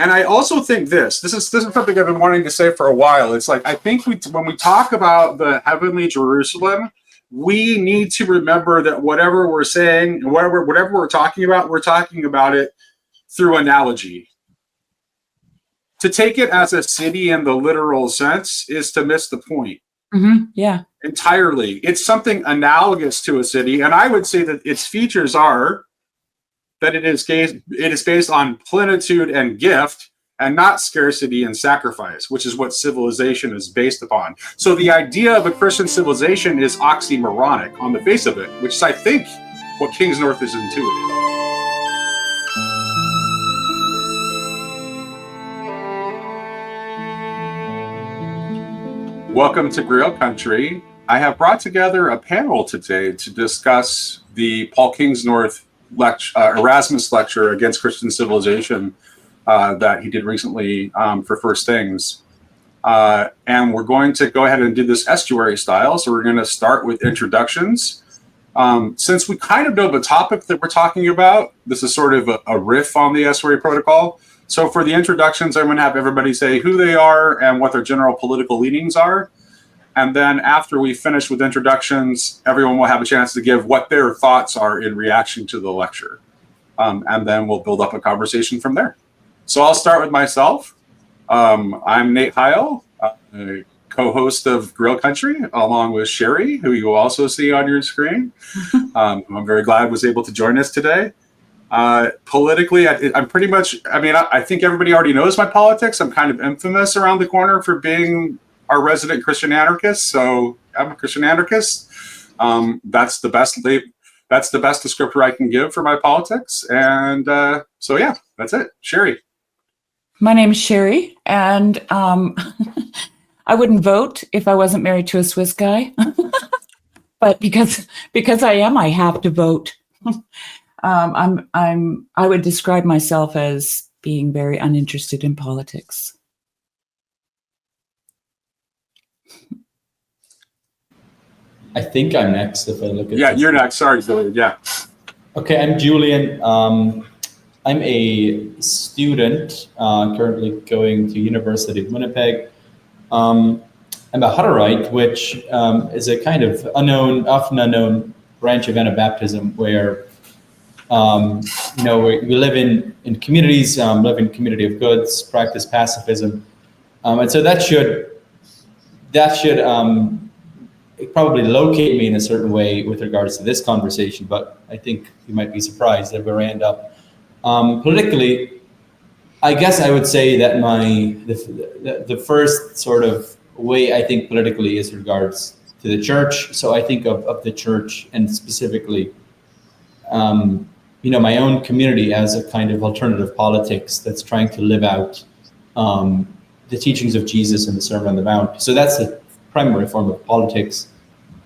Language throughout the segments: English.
And I also think this is something I've been wanting to say for a while. It's like, I think when we talk about the heavenly Jerusalem, we need to remember that whatever we're saying, whatever we're talking about it through analogy. To take it as a city in the literal sense is to miss the point. Yeah. Entirely. It's something analogous to a city, and I would say that its features are that it is based on plenitude and gift, and not scarcity and sacrifice, which is what civilization is based upon. So the idea of a Christian civilization is oxymoronic on the face of it, which is, I think, what Kingsnorth is intuiting. Welcome to Grail Country. I have brought together a panel today to discuss the Paul Kingsnorth Erasmus Lecture against Christian civilization that he did recently for First Things. And we're going to go ahead and do this estuary style. So we're going to start with introductions. Since we kind of know the topic that we're talking about, this is sort of a riff on the estuary protocol. So for the introductions, I'm going to have everybody say who they are and what their general political leanings are. And then after we finish with introductions, everyone will have a chance to give what their thoughts are in reaction to the lecture. And then we'll build up a conversation from there. So I'll start with myself. I'm Nate Hile, co-host of Grail Country, along with Shari, who you will also see on your screen. I'm very glad was able to join us today. Politically, I'm pretty much, I think everybody already knows my politics. I'm kind of infamous around the corner for being our resident Christian anarchist. So I'm a Christian anarchist. That's the best descriptor I can give for my politics. And so, yeah, that's it. Shari. My name is Shari, and I wouldn't vote if I wasn't married to a Swiss guy. But because I am, I have to vote. I would describe myself as being very uninterested in politics. I think I'm next if I look at Yeah, this. you're next. Sorry, Julian. Yeah. Okay, I'm Julian. I'm a student currently going to University of Winnipeg. I'm a Hutterite, which is a kind of often unknown branch of Anabaptism where we live in communities, live in community of goods, practice pacifism, and so that should probably locate me in a certain way with regards to this conversation. But I think you might be surprised at where I end up. Politically, I guess I would say that the first sort of way I think politically is regards to the church. So I think of the church and specifically, my own community as a kind of alternative politics that's trying to live out the teachings of Jesus in the Sermon on the Mount. So that's the primary form of politics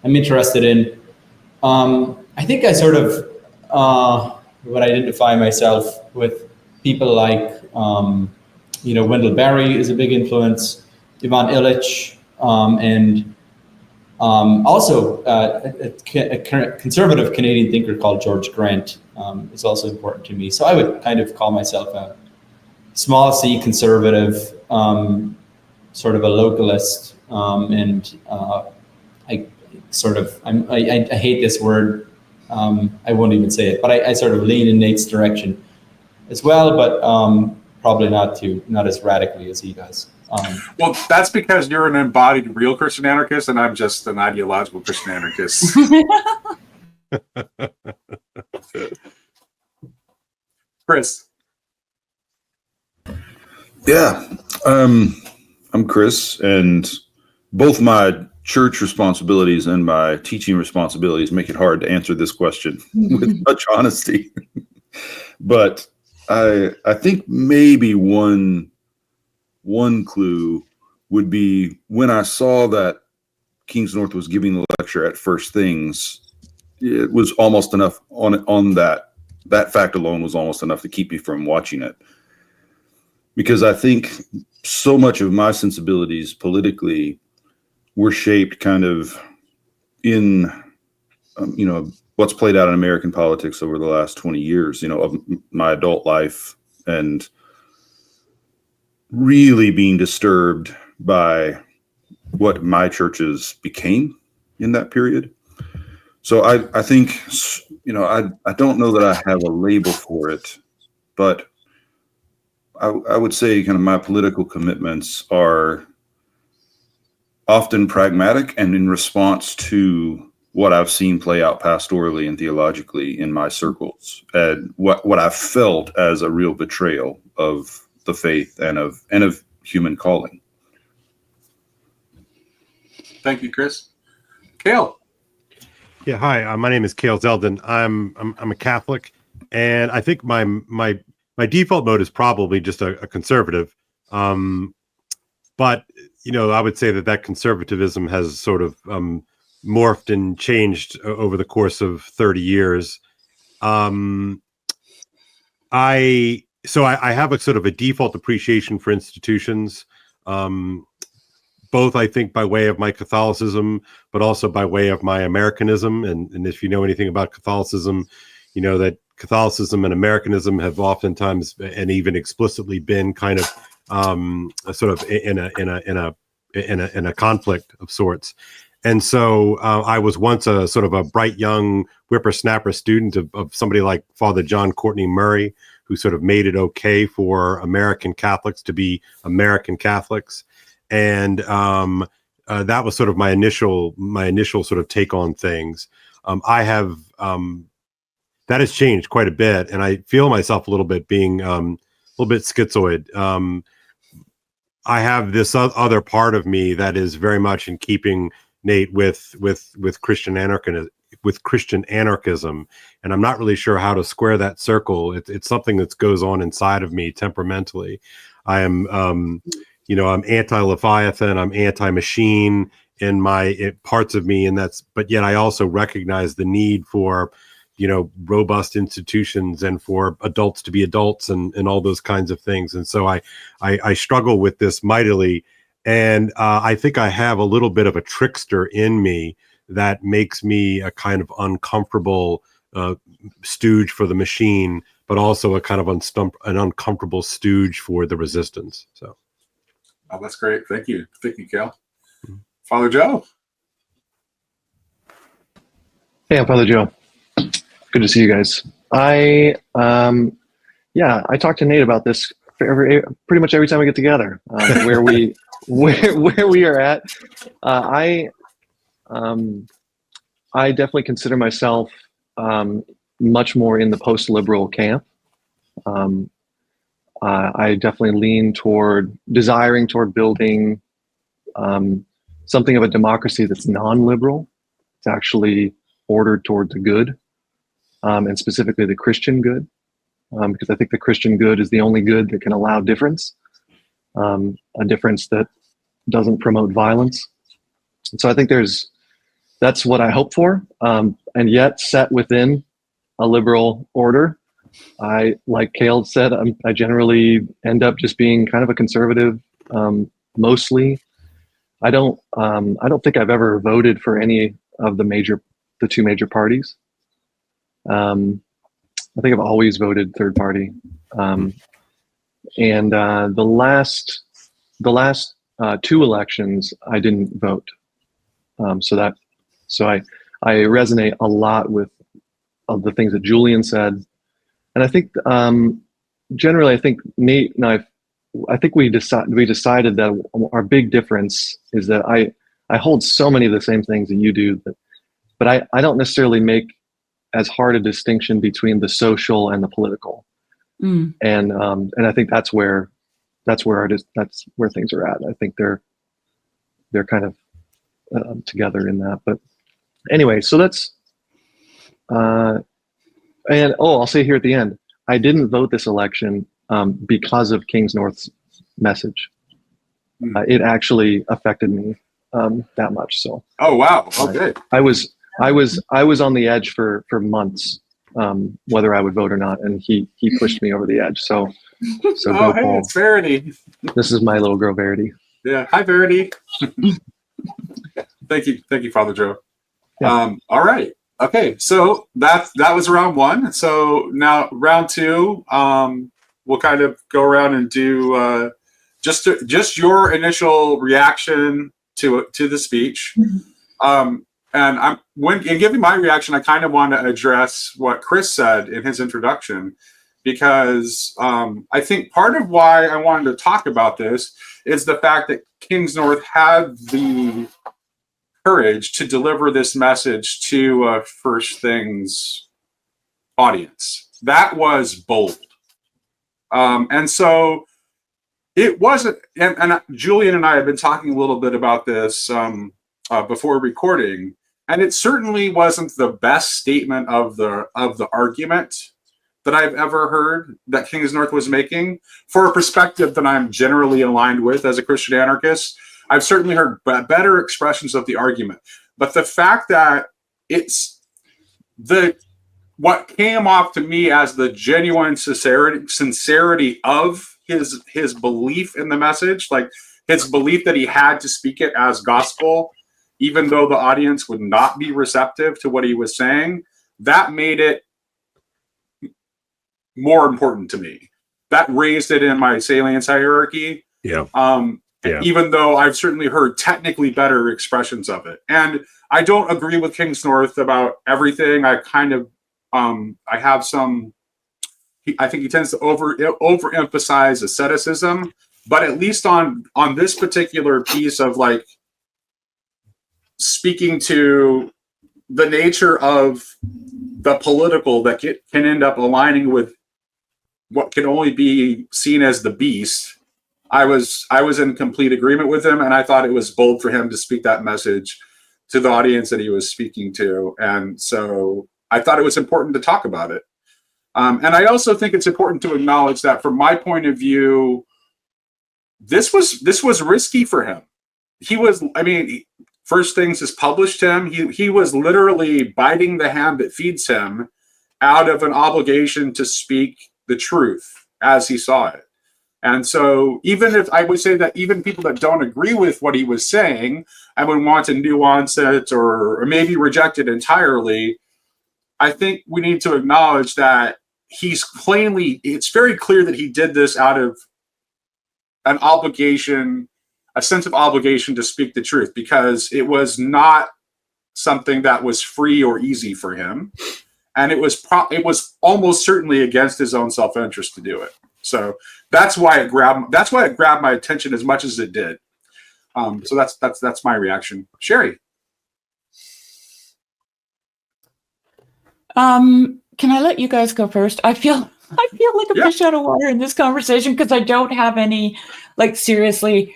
I'm interested in. I think I sort of would identify myself with people like, Wendell Berry is a big influence, Ivan Illich, and also a conservative Canadian thinker called George Grant is also important to me. So I would kind of call myself a small c conservative, sort of a localist, and I hate this word. I won't even say it, but I sort of lean in Nate's direction as well, but probably not as radically as he does. Well, that's because you're an embodied real Christian anarchist, and I'm just an ideological Christian anarchist. Chris. Yeah, I'm Chris, and both my church responsibilities and my teaching responsibilities make it hard to answer this question with much honesty. But I think maybe one clue would be when I saw that Kingsnorth was giving the lecture at First Things, it was almost enough on that fact alone was almost enough to keep me from watching it. Because I think so much of my sensibilities politically were shaped kind of in, what's played out in American politics over the last 20 years, of my adult life. And really being disturbed by what my churches became in that period. So I think, I don't know that I have a label for it, but I would say kind of my political commitments are often pragmatic and in response to what I've seen play out pastorally and theologically in my circles, and what I've felt as a real betrayal of the faith and of human calling. Thank you, Chris. Kale. Yeah, hi. My name is Kale Zelden. I'm a Catholic, and I think my default mode is probably just a conservative. But I would say that conservatism has sort of morphed and changed over the course of 30 years. I have a sort of a default appreciation for institutions. Both, I think, by way of my Catholicism, but also by way of my Americanism. And if you know anything about Catholicism, you know that Catholicism and Americanism have oftentimes and even explicitly been kind of sort of in a conflict of sorts. And so I was once a sort of a bright young whippersnapper student of somebody like Father John Courtney Murray, who sort of made it okay for American Catholics to be American Catholics. And that was sort of my initial sort of take on things. That has changed quite a bit, and I feel myself a little bit being a little bit schizoid. I have this other part of me that is very much in keeping, Nate, with Christian anarchism, and I'm not really sure how to square that circle. It's something that goes on inside of me temperamentally. I am. I'm anti-Leviathan, I'm anti-machine in parts of me, but yet I also recognize the need for, robust institutions and for adults to be adults and all those kinds of things. And so I struggle with this mightily. And I think I have a little bit of a trickster in me that makes me a kind of uncomfortable stooge for the machine, but also a kind of an uncomfortable stooge for the resistance. So. Oh, that's great. Thank you. Thank you, Kale. Father Joe. Hey, I'm Father Joe. Good to see you guys. I talk to Nate about this pretty much every time we get together, where we are at. I definitely consider myself much more in the post-liberal camp. I definitely lean desiring toward building something of a democracy that's non-liberal. It's actually ordered toward the good, and specifically the Christian good, because I think the Christian good is the only good that can allow difference, a difference that doesn't promote violence. And so I think that's what I hope for, and yet set within a liberal order. Like Kale said, I generally end up just being kind of a conservative, mostly. I don't think I've ever voted for any of the two major parties. I think I've always voted third party. And the last two elections, I didn't vote. So I resonate a lot with the things that Julian said. And I think generally, I think Nate and I think we decided that our big difference is that I hold so many of the same things that you do, but I don't necessarily make as hard a distinction between the social and the political. And I think that's where things are at. I think they're kind of together in that. But anyway, so that's. I'll say here at the end, I didn't vote this election because of Kingsnorth's message. It actually affected me that much. So. Oh wow! Okay. I was on the edge for months, whether I would vote or not, and he pushed me over the edge. So go hey, Paul. It's Verity. This is my little girl Verity. Yeah. Hi, Verity. Thank you, Father Joe. Yeah. All right. Okay, so that was round one. So now round two, we'll kind of go around and do just your initial reaction to the speech. And in giving my reaction, I kind of want to address what Chris said in his introduction, because I think part of why I wanted to talk about this is the fact that Kingsnorth had the courage to deliver this message to a First Things audience. That was bold. And so it wasn't, and Julian and I have been talking a little bit about this before recording, and it certainly wasn't the best statement of the argument that I've ever heard that Kingsnorth was making. For a perspective that I'm generally aligned with as a Christian anarchist, I've certainly heard better expressions of the argument. But the fact that it's what came off to me as the genuine sincerity of his belief in the message, like his belief that he had to speak it as gospel, even though the audience would not be receptive to what he was saying, that made it more important to me. That raised it in my salience hierarchy. Yeah. Even though I've certainly heard technically better expressions of it. And I don't agree with Kingsnorth about everything. I kind of, I think he tends to overemphasize asceticism, but at least on this particular piece of like speaking to the nature of the political that can end up aligning with what can only be seen as the beast, I was in complete agreement with him, and I thought it was bold for him to speak that message to the audience that he was speaking to, and so I thought it was important to talk about it. And I also think it's important to acknowledge that, from my point of view, this was risky for him. He was, I mean, First Things has published him. He was literally biting the hand that feeds him out of an obligation to speak the truth as he saw it. And so even if I would say that even people that don't agree with what he was saying and would want to nuance it or maybe reject it entirely, I think we need to acknowledge that it's very clear that he did this out of an obligation, a sense of obligation to speak the truth, because it was not something that was free or easy for him. And it was almost certainly against his own self-interest to do it. So that's why it grabbed my attention as much as it did. So that's my reaction. Shari. Can I let you guys go first? I feel like a fish out of water in this conversation because I don't have any, like, seriously,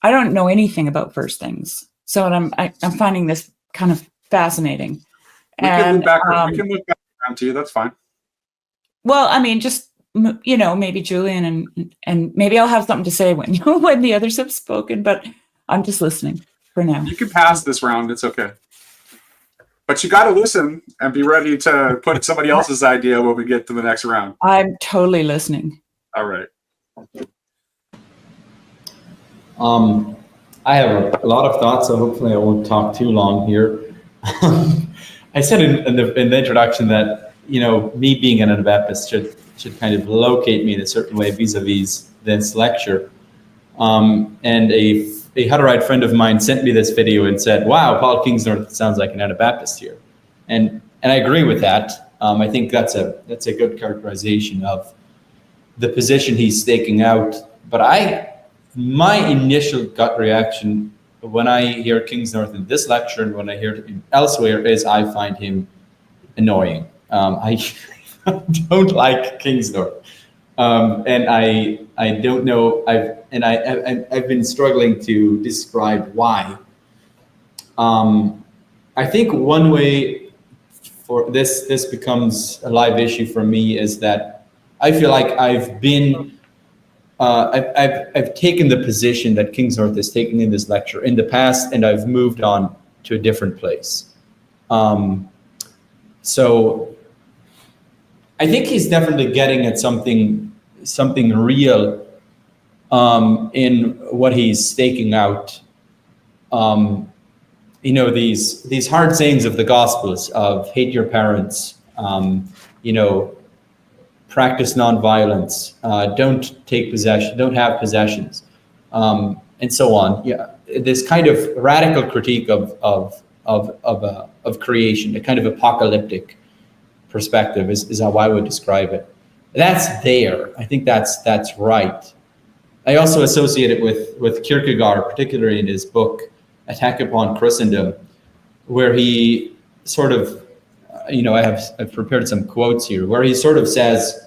I don't know anything about First Things. So I'm finding this kind of fascinating. We can look back around to you. That's fine. Well, I mean, just, you know, maybe Julian and maybe I'll have something to say when the others have spoken, but I'm just listening for now. You can pass this round. It's okay. But you got to listen and be ready to put somebody else's idea when we get to the next round. I'm totally listening. All right. I have a lot of thoughts, so hopefully I won't talk too long here. I said in the introduction that, you know, me being an Anabaptist should kind of locate me in a certain way vis-a-vis this lecture. And a Hutterite friend of mine sent me this video and said, "Wow, Paul Kingsnorth sounds like an Anabaptist here," and I agree with that. I think that's a good characterization of the position he's staking out. But my initial gut reaction when I hear Kingsnorth in this lecture and when I hear him elsewhere is I find him annoying. I don't like Kingsnorth, and I don't know. I've been struggling to describe why. I think one way for this becomes a live issue for me is that I feel like I've taken the position that Kingsnorth is taking in this lecture in the past, and I've moved on to a different place. So I think he's definitely getting at something real in what he's staking out. You know, these hard sayings of the Gospels of hate your parents, you know, practice nonviolence, don't take possession, don't have possessions, and so on. Yeah, this kind of radical critique of creation, a kind of apocalyptic perspective is how I would describe it. That's there. I think that's right. I also associate it with Kierkegaard, particularly in his book Attack Upon Christendom, where he sort of, I've prepared some quotes here, where he sort of says,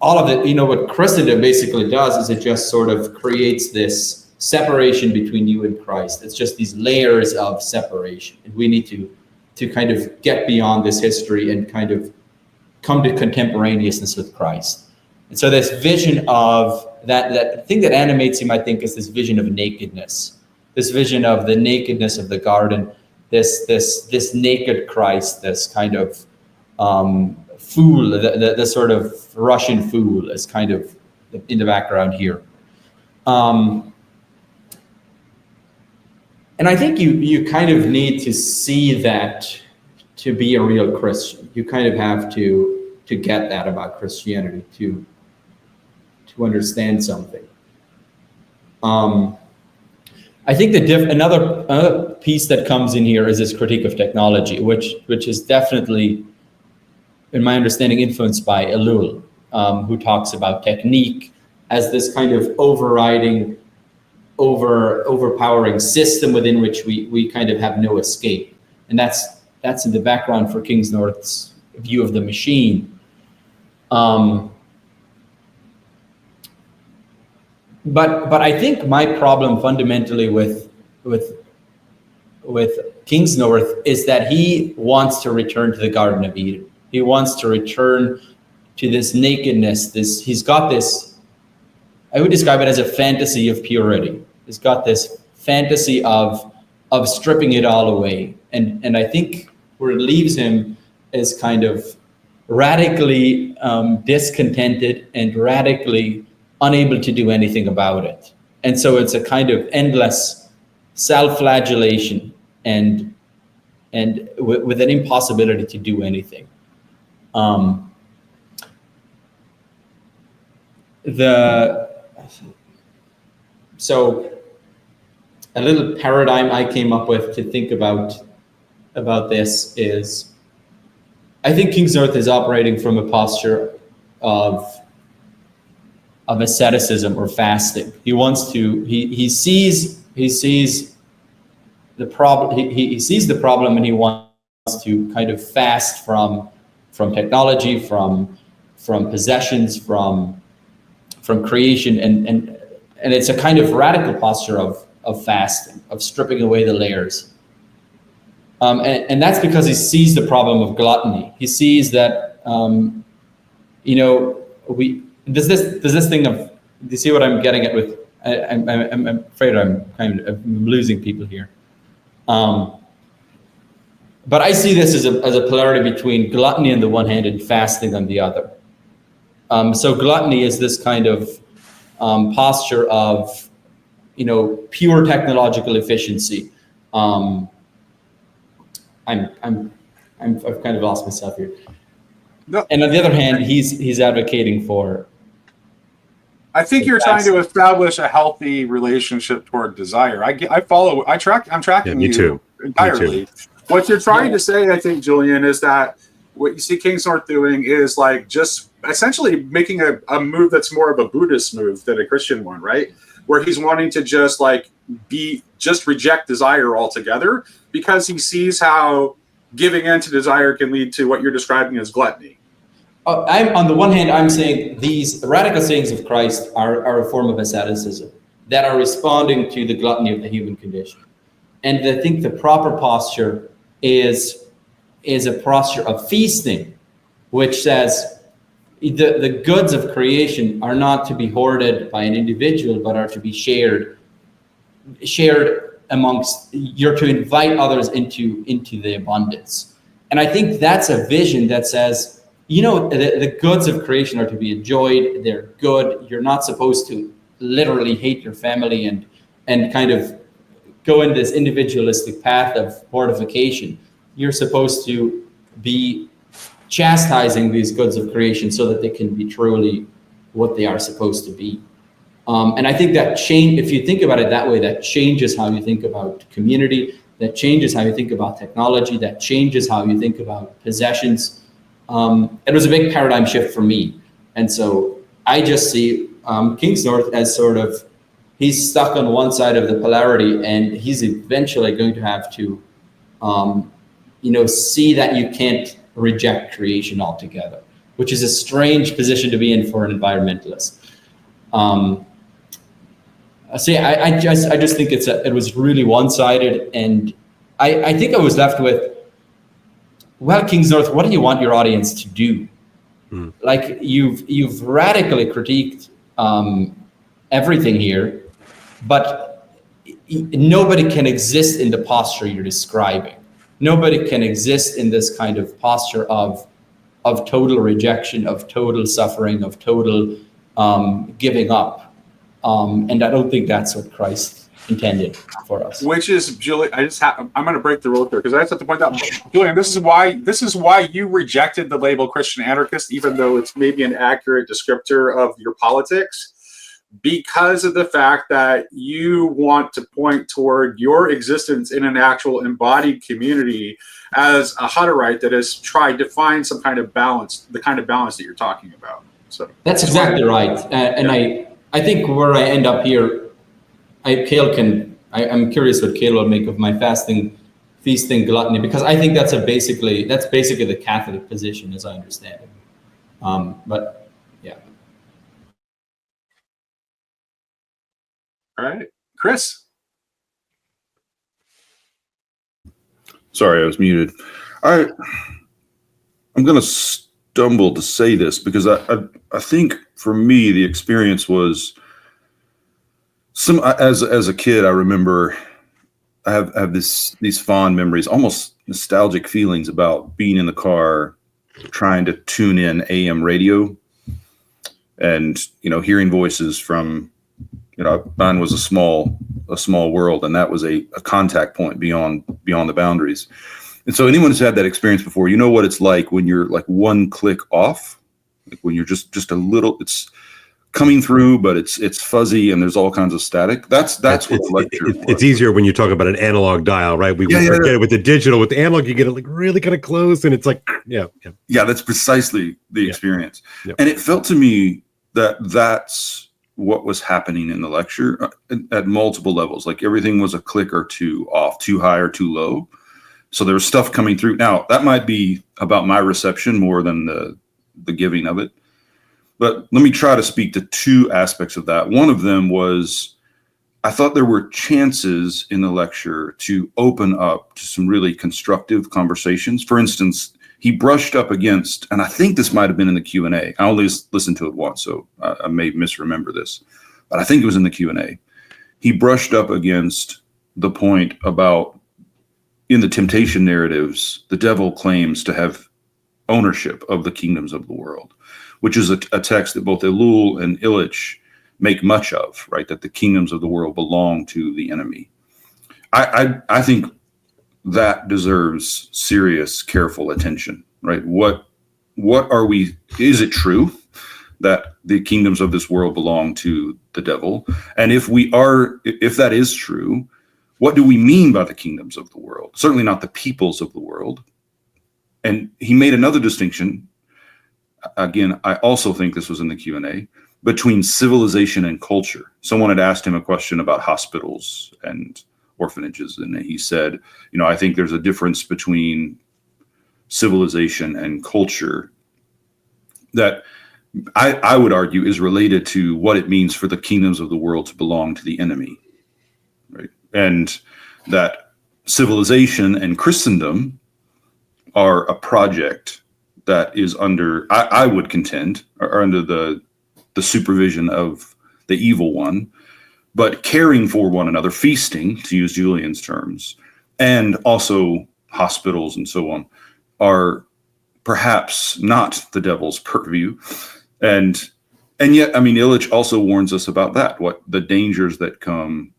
all of it, what Christendom basically does is it just sort of creates this separation between you and Christ. It's just these layers of separation, and we need to kind of get beyond this history and kind of come to contemporaneousness with Christ. And so this vision of that thing that animates him, I think, is this vision of nakedness, this vision of the nakedness of the garden, this naked Christ, this kind of fool, the sort of Russian fool is kind of in the background here. And I think you kind of need to see that to be a real Christian. You kind of have to get that about Christianity, to understand something. I think another piece that comes in here is this critique of technology, which is definitely, in my understanding, influenced by Ellul, who talks about technique as this kind of overriding, overpowering system within which we kind of have no escape. And that's in the background for Kingsnorth's view of the machine. But I think my problem fundamentally with Kingsnorth is that he wants to return to the Garden of Eden. He wants to return to this nakedness. He's got this, I would describe it as a fantasy of purity. He's got this fantasy of stripping it all away. And I think where it leaves him is kind of radically discontented and radically unable to do anything about it. And so it's a kind of endless self-flagellation and with an impossibility to do anything. So a little paradigm I came up with to think about this is, I think Kingsnorth is operating from a posture of asceticism or fasting. He wants to, he sees the problem, he sees the problem, and he wants to kind of fast from technology, from possessions, from creation, and it's a kind of radical posture of fasting, of stripping away the layers. And that's because he sees the problem of gluttony. He sees that, does this thing of, do you see what I'm getting at with, I'm afraid I'm kind of losing people here. But I see this as a polarity between gluttony on the one hand and fasting on the other. So gluttony is this kind of posture of, pure technological efficiency. I've kind of lost myself here. No. And on the other hand, he's advocating for. I think you're trying to establish a healthy relationship toward desire. I'm tracking me you too. entirely. Me too. What you're trying to say, I think, Julian, is that what you see Kingsnorth doing is like just essentially making a move that's more of a Buddhist move than a Christian one, right? Where he's wanting to just reject desire altogether because he sees how giving in to desire can lead to what you're describing as gluttony. On the one hand, I'm saying these radical sayings of Christ are a form of asceticism that are responding to the gluttony of the human condition. And I think the proper posture is a posture of feasting, which says the goods of creation are not to be hoarded by an individual, but are to be shared amongst, you're to invite others into the abundance. And I think that's a vision that says, the goods of creation are to be enjoyed. They're good. You're not supposed to literally hate your family and kind of go in this individualistic path of mortification. You're supposed to be chastising these goods of creation so that they can be truly what they are supposed to be. And I think that change, if you think about it that way, that changes how you think about community, that changes how you think about technology, that changes how you think about possessions. It was a big paradigm shift for me. And so I just see Kingsnorth as sort of, he's stuck on one side of the polarity, and he's eventually going to have to, see that you can't reject creation altogether, which is a strange position to be in for an environmentalist. So yeah, I just think it was really one-sided, and I think I was left with, well, Kingsnorth, what do you want your audience to do? Like you've radically critiqued everything here, but nobody can exist in the posture you're describing. Nobody can exist in this kind of posture of total rejection, of total suffering, of total giving up. And I don't think that's what Christ intended for us. Which is, Julian, I'm going to break the rule here because I just have to point out, Julian, this is why you rejected the label Christian anarchist, even though it's maybe an accurate descriptor of your politics, because of the fact that you want to point toward your existence in an actual embodied community as a Hutterite that has tried to find some kind of balance, the kind of balance that you're talking about. So that's exactly right. And I think where I end up here, I'm curious what Kale will make of my fasting, feasting, gluttony, because I think that's basically the Catholic position as I understand it. But yeah. All right, Chris. Sorry, I was muted. I'm going to stumble to say this because I think for me the experience was as a kid. I remember I have these fond memories, almost nostalgic feelings about being in the car trying to tune in AM radio and hearing voices from. Mine was a small world, and that was a contact point beyond the boundaries. And so anyone who's had that experience before, you know what it's like when you're like one click off, like when you're just a little, it's coming through, but it's fuzzy and there's all kinds of static. That's what the lecture was. It's easier when you talk about an analog dial, right? We forget it with the digital. With the analog, you get it like really kind of close, and it's like, yeah. That's precisely the experience. Yep. And it felt to me that's what was happening in the lecture at multiple levels. Like everything was a click or two off, too high or too low. So there was stuff coming through. Now that might be about my reception more than the giving of it. But let me try to speak to two aspects of that. One of them was I thought there were chances in the lecture to open up to some really constructive conversations. For instance, he brushed up against, and I think this might have been in the Q&A. I only listened to it once, so I may misremember this, but I think it was in the Q&A. He brushed up against the point about in the temptation narratives, the devil claims to have ownership of the kingdoms of the world, which is a text that both Elul and Illich make much of, right? That the kingdoms of the world belong to the enemy. I think that deserves serious, careful attention, right? What are we, is it true that the kingdoms of this world belong to the devil? And if that is true, what do we mean by the kingdoms of the world? Certainly not the peoples of the world. And he made another distinction. Again, I also think this was in the Q&A, between civilization and culture. Someone had asked him a question about hospitals and orphanages, and he said, I think there's a difference between civilization and culture that I would argue is related to what it means for the kingdoms of the world to belong to the enemy, right? And that civilization and Christendom are a project that is under, I would contend, are under the supervision of the evil one, but caring for one another, feasting, to use Julian's terms, and also hospitals and so on, are perhaps not the devil's purview. And yet, Illich also warns us about that, what the dangers that come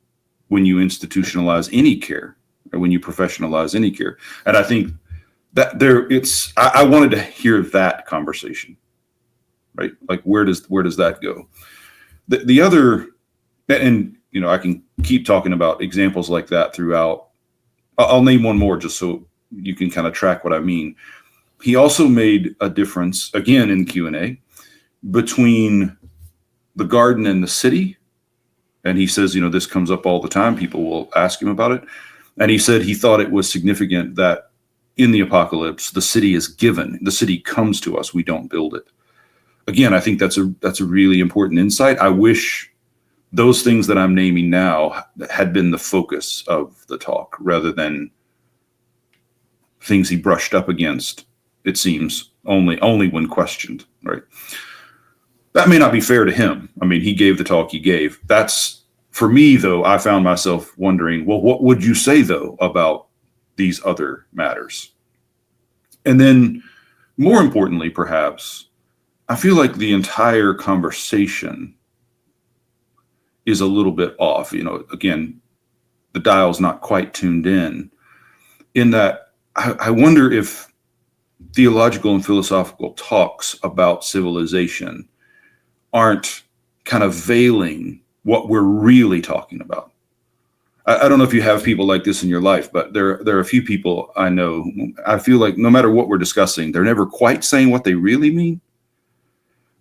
when you institutionalize any care, or when you professionalize any care. And I think I wanted to hear that conversation, right? Like, where does that go? The other, and I can keep talking about examples like that throughout. I'll name one more just so you can kind of track what I mean. He also made a difference, again in Q&A, between the garden and the city. And he says, this comes up all the time. People will ask him about it. And he said he thought it was significant that in the apocalypse, the city is given. The city comes to us. We don't build it. Again, I think that's a really important insight. I wish those things that I'm naming now had been the focus of the talk rather than things he brushed up against, it seems, only when questioned, right? That may not be fair to him. I mean, he gave the talk he gave. That's, for me, though, I found myself wondering, well, what would you say, though, about these other matters? And then, more importantly, perhaps, I feel like the entire conversation is a little bit off. Again, the dial's not quite tuned in that I wonder if theological and philosophical talks about civilization aren't kind of veiling what we're really talking about. I don't know if you have people like this in your life, but there are a few people I know. I feel like no matter what we're discussing, they're never quite saying what they really mean.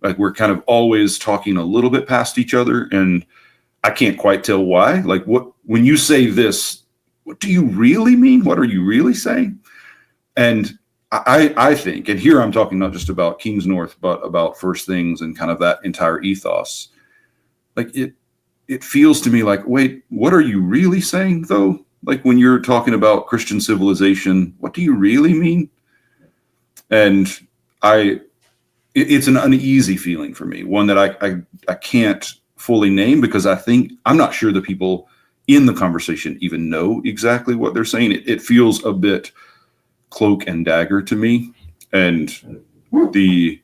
Like, we're kind of always talking a little bit past each other, and I can't quite tell why. Like, when you say this, what do you really mean? What are you really saying? And I think, and here I'm talking not just about Kingsnorth, but about First Things and kind of that entire ethos. Like, it feels to me like, wait, what are you really saying, though? Like, when you're talking about Christian civilization, what do you really mean? And it's an uneasy feeling for me, one that I can't fully name, because I'm not sure the people in the conversation even know exactly what they're saying. It feels a bit cloak and dagger to me, and the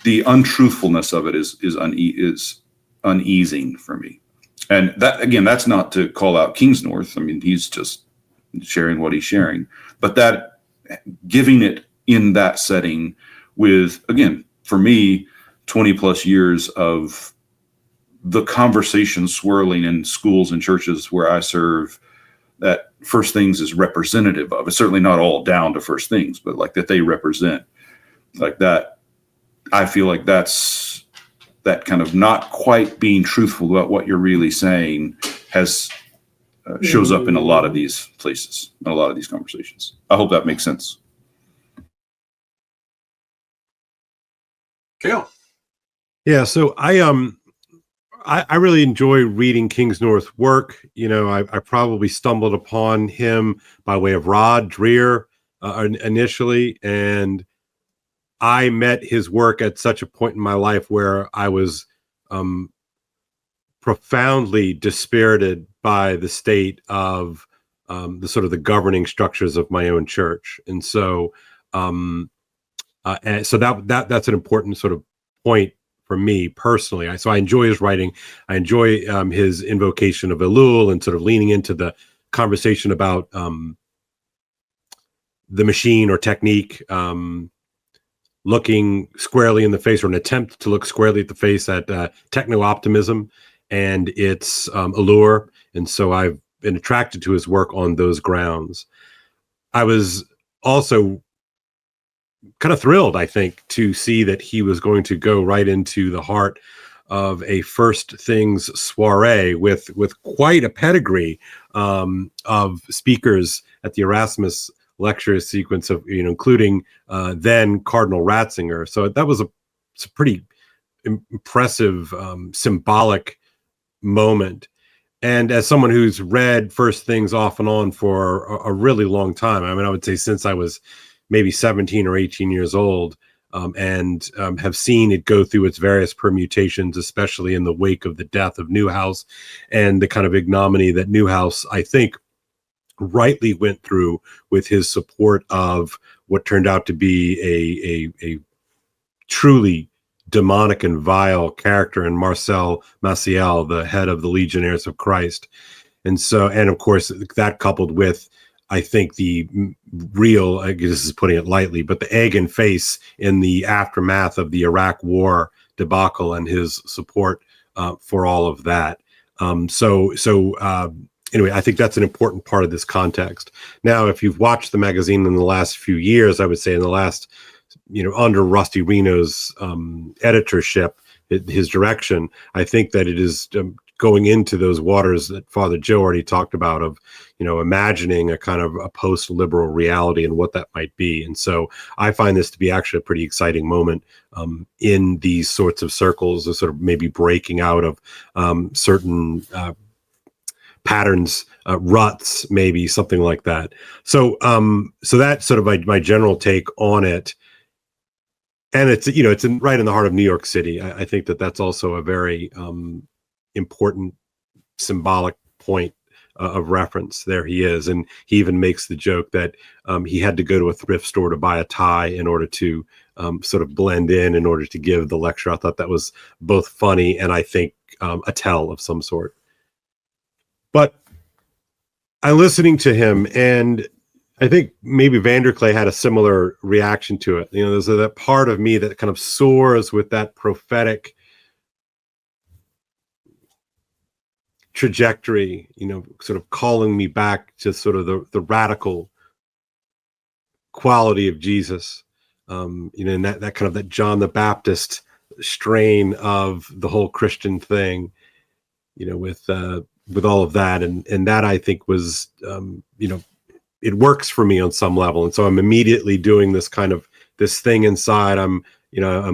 untruthfulness of it is uneasing for me. And that, again, that's not to call out Kingsnorth. I mean, he's just sharing what he's sharing, but that giving it in that setting with, again, for me, 20 plus years of the conversation swirling in schools and churches where I serve, that First Things is representative of. It's certainly not all down to First Things, but like that they represent, like that. I feel like that's that kind of not quite being truthful about what you're really saying has shows up in a lot of these places, in a lot of these conversations. I hope that makes sense. Kale. Yeah, so I really enjoy reading Kingsnorth's work. I probably stumbled upon him by way of Rod Dreher initially, and I met his work at such a point in my life where I was profoundly dispirited by the state of the sort of the governing structures of my own church, and so that's an important sort of point for me personally. So I enjoy his writing. I enjoy his invocation of Elul and sort of leaning into the conversation about the machine or technique, looking squarely in the face, or an attempt to look squarely at the face at techno-optimism and its allure. And so I've been attracted to his work on those grounds. I was also kind of thrilled, I think, to see that he was going to go right into the heart of a First Things soiree with quite a pedigree of speakers at the Erasmus Lecture sequence of, including then Cardinal Ratzinger. So that was it's a pretty impressive, symbolic moment. And as someone who's read First Things off and on for a really long time, I mean, I would say since I was maybe 17 or 18 years old, and have seen it go through its various permutations, especially in the wake of the death of Newhouse and the kind of ignominy that Newhouse, I think, rightly went through with his support of what turned out to be a truly demonic and vile character in Marcel Maciel, the head of the Legionnaires of Christ. And so, and of course, that coupled with I think the real, I guess this is putting it lightly, but the egg and face in the aftermath of the Iraq War debacle and his support for all of that. Anyway, I think that's an important part of this context. Now, if you've watched the magazine in the last few years, I would say in the last, under Rusty Reno's editorship, his direction, I think that it is going into those waters that Father Joe already talked about of, imagining a kind of a post-liberal reality and what that might be. And so I find this to be actually a pretty exciting moment in these sorts of circles, of sort of maybe breaking out of certain patterns, ruts, maybe something like that. So that's sort of my general take on it. And it's, it's right in the heart of New York City. I think that's also a very important symbolic point of reference. There he is. And he even makes the joke that he had to go to a thrift store to buy a tie in order to sort of blend in order to give the lecture. I thought that was both funny and I think a tell of some sort. But I'm listening to him, and I think maybe Vanderklay had a similar reaction to it. There's that part of me that kind of soars with that prophetic trajectory, sort of calling me back to sort of the radical quality of Jesus, and that kind of that John the Baptist strain of the whole Christian thing, with all of that. And that I think was, it works for me on some level. And so I'm immediately doing this kind of this thing inside. I'm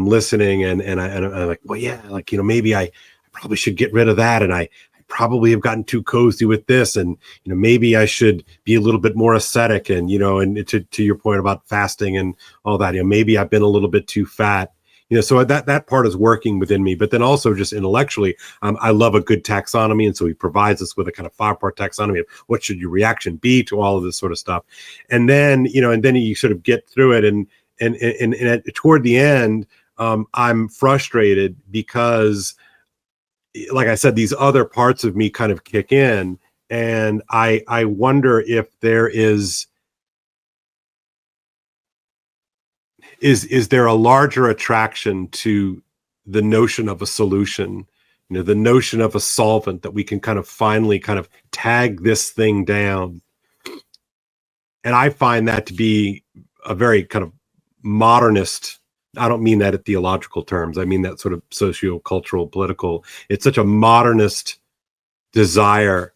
listening and I'm like, well, yeah, like, maybe I probably should get rid of that. And I probably have gotten too cozy with this. And, maybe I should be a little bit more ascetic. And, and to your point about fasting and all that, maybe I've been a little bit too fat. So that part is working within me, but then also just intellectually, I love a good taxonomy. And so he provides us with a kind of 5-part taxonomy of what should your reaction be to all of this sort of stuff. And then, and then you sort of get through it. And toward the end, I'm frustrated because, like I said, these other parts of me kind of kick in, and I wonder if there is there a larger attraction to the notion of a solution, the notion of a solvent that we can kind of finally kind of tag this thing down. And I find that to be a very kind of modernist. I don't mean that in theological terms. I mean that sort of socio-cultural, political. It's such a modernist desire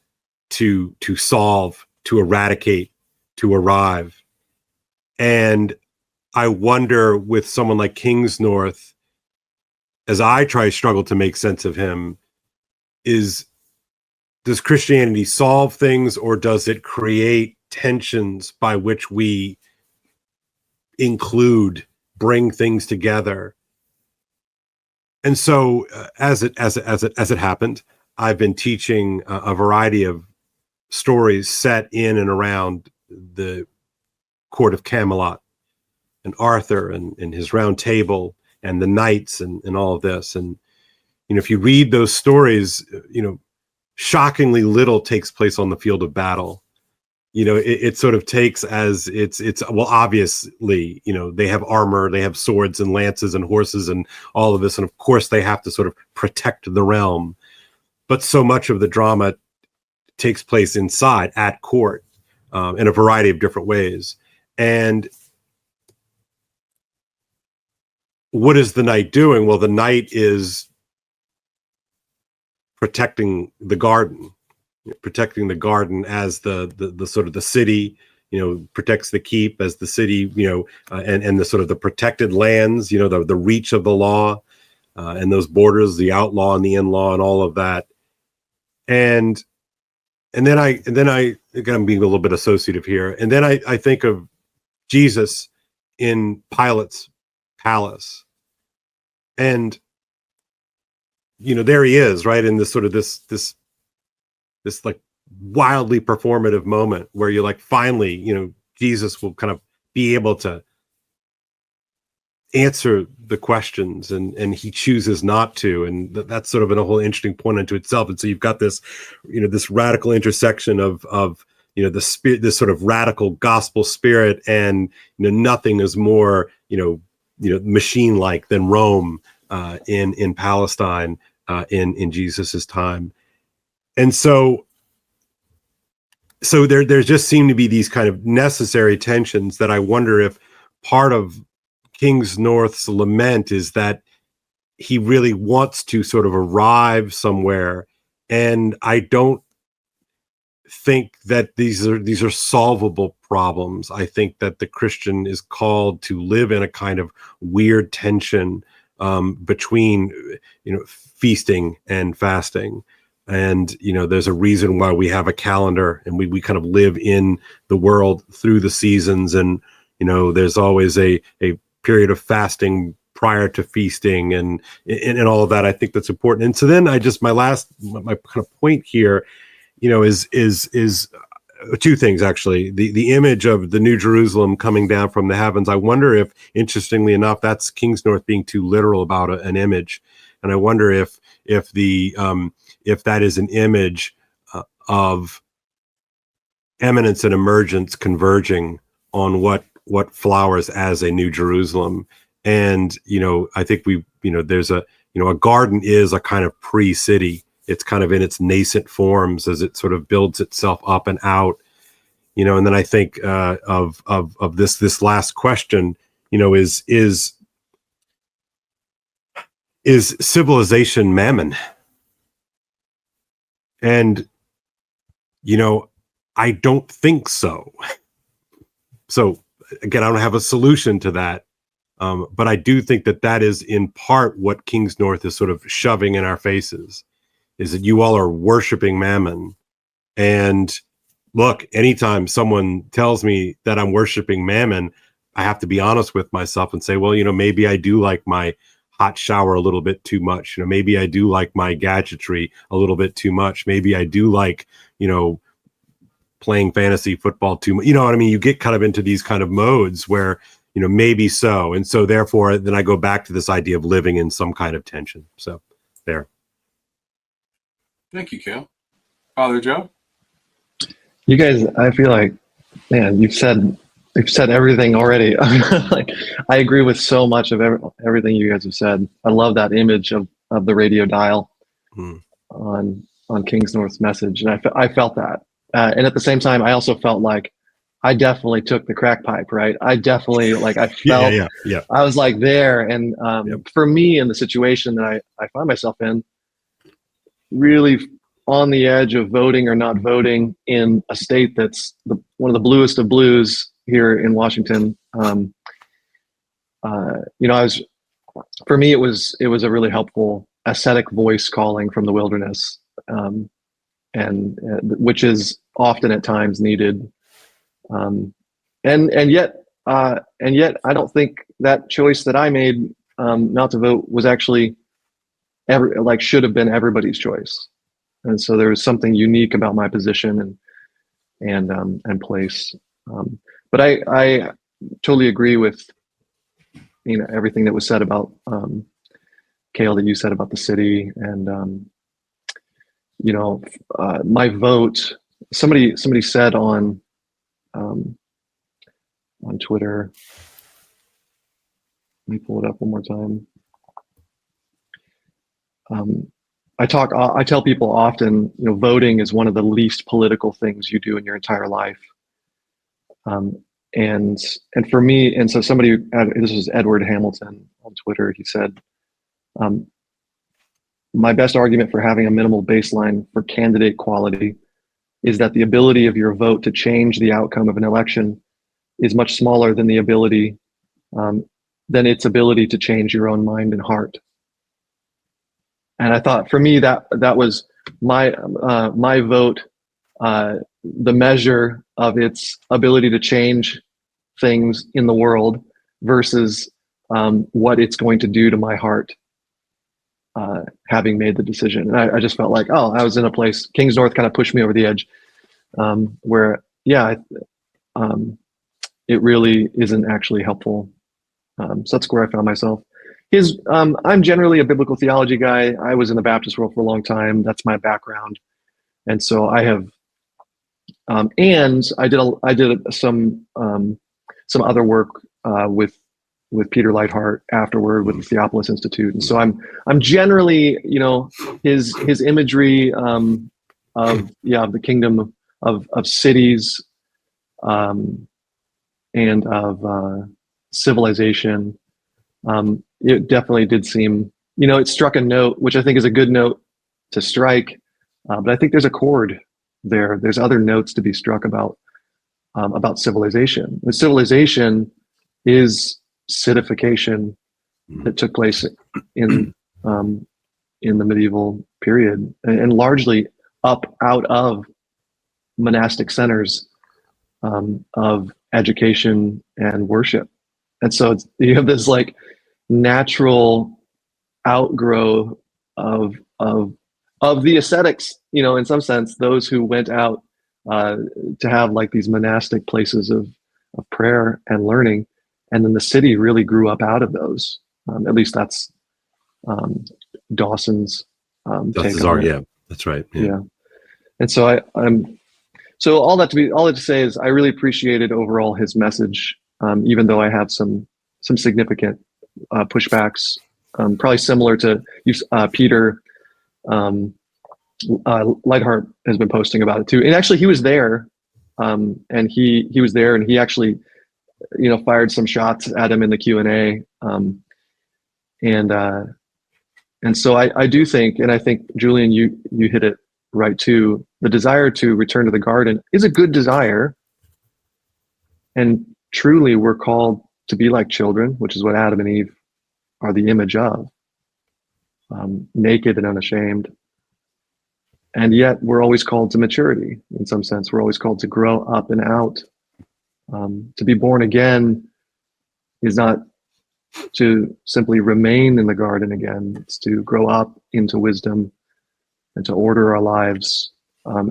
to solve, to eradicate, to arrive. And I wonder with someone like Kingsnorth, as I struggle to make sense of him, does Christianity solve things, or does it create tensions by which we bring things together? And so as it happened, I've been teaching a variety of stories set in and around the court of Camelot, and Arthur and his round table and the knights and all of this. And, if you read those stories, shockingly little takes place on the field of battle. It sort of takes as it's well, obviously, they have armor, they have swords and lances and horses and all of this. And of course they have to sort of protect the realm. But so much of the drama takes place inside at court in a variety of different ways. And what is the knight doing? Well, the knight is protecting the garden as the sort of the city, protects the keep as the city, and the sort of the protected lands, the reach of the law, and those borders, the outlaw and the in-law and all of that. And then I again, I'm being a little bit associative here. And then I think of Jesus in Pilate's palace, and there he is, right, in this sort of this like wildly performative moment where you're like, finally, Jesus will kind of be able to answer the questions, and he chooses not to, and that's sort of a whole interesting point unto itself. And so you've got this, this radical intersection of the spirit, this sort of radical gospel spirit, and nothing is more machine-like than Rome in Palestine in Jesus's time. And so there just seem to be these kind of necessary tensions that I wonder if part of Kingsnorth's lament is that he really wants to sort of arrive somewhere, and I don't think that these are solvable problems. I think that the Christian is called to live in a kind of weird tension between feasting and fasting. And there's a reason why we have a calendar, and we kind of live in the world through the seasons, and there's always a period of fasting prior to feasting, and all of that. I think that's important. And so then my kind of point here is two things, actually. The image of the New Jerusalem coming down from the heavens. I wonder if, interestingly enough, that's Kingsnorth being too literal about an image, and I wonder if that is an image of eminence and emergence converging on what flowers as a New Jerusalem. And I think there's a garden is a kind of pre-city. It's kind of in its nascent forms as it sort of builds itself up and out, and then I think of this last question, is civilization mammon? And I don't think so. So again, I don't have a solution to that. But I do think that is in part what Kingsnorth is sort of shoving in our faces, is that you all are worshiping mammon. And look, anytime someone tells me that I'm worshiping mammon, I have to be honest with myself and say, well, maybe I do like my hot shower a little bit too much. Maybe I do like my gadgetry a little bit too much. Maybe I do like, playing fantasy football too much. What I mean? You get kind of into these kind of modes where, maybe so. And so therefore, then I go back to this idea of living in some kind of tension. So there. Thank you, Kale. Father Joe? You guys, I feel like, man, you've said everything already. Like, I agree with so much of everything you guys have said. I love that image of the radio dial on Kingsnorth's message. And I felt that. And at the same time, I also felt like I definitely took the crack pipe, right? I definitely, I felt, yeah. I was like there. And for me, in the situation that I find myself in, really on the edge of voting or not voting in a state that's one of the bluest of blues here in Washington. For me, it was a really helpful ascetic voice calling from the wilderness, and which is often at times needed. And yet I don't think that choice that I made not to vote was actually should have been everybody's choice. And so there was something unique about my position and place. But I totally agree with everything that was said about Kale, that you said about the city, and my vote. Somebody said on Twitter. Let me pull it up one more time. I tell people often, voting is one of the least political things you do in your entire life. And for me, and so somebody, this was Edward Hamilton on Twitter, he said, my best argument for having a minimal baseline for candidate quality is that the ability of your vote to change the outcome of an election is much smaller than the ability, than its ability to change your own mind and heart. And I thought, for me, that was my vote, the measure of its ability to change things in the world versus what it's going to do to my heart, having made the decision. And I just felt like, I was in a place, Kingsnorth kind of pushed me over the edge, where, it really isn't actually helpful. So that's where I found myself. I'm generally a biblical theology guy. I was in the Baptist world for a long time. That's my background. And so I have And I did some other work with Peter Leithart afterward with the Theopolis Institute, and so I'm generally, his imagery of the kingdom of cities and of civilization. It definitely did seem, it struck a note, which I think is a good note to strike, but I think there's a chord there. There's other notes to be struck about civilization. The civilization is cityfication that took place in the medieval period, and largely up out of monastic centers of education and worship. And so you have this like natural outgrowth of the ascetics, in some sense, those who went out to have like these monastic places of prayer and learning. And then the city really grew up out of those. At least that's Dawson's take on it. Yeah, that's right. Yeah. And so so all that to say is I really appreciated overall his message, even though I have some significant pushbacks, probably similar to Peter. Leithart has been posting about it too, and actually he was there, and he was there, and he actually, fired some shots at him in the Q&A, and so I do think, and I think Julian, you hit it right too. The desire to return to the garden is a good desire, and truly we're called to be like children, which is what Adam and Eve are the image of, naked and unashamed. And yet we're always called to maturity. In some sense, we're always called to grow up and out. To be born again is not to simply remain in the garden again. It's to grow up into wisdom and to order our lives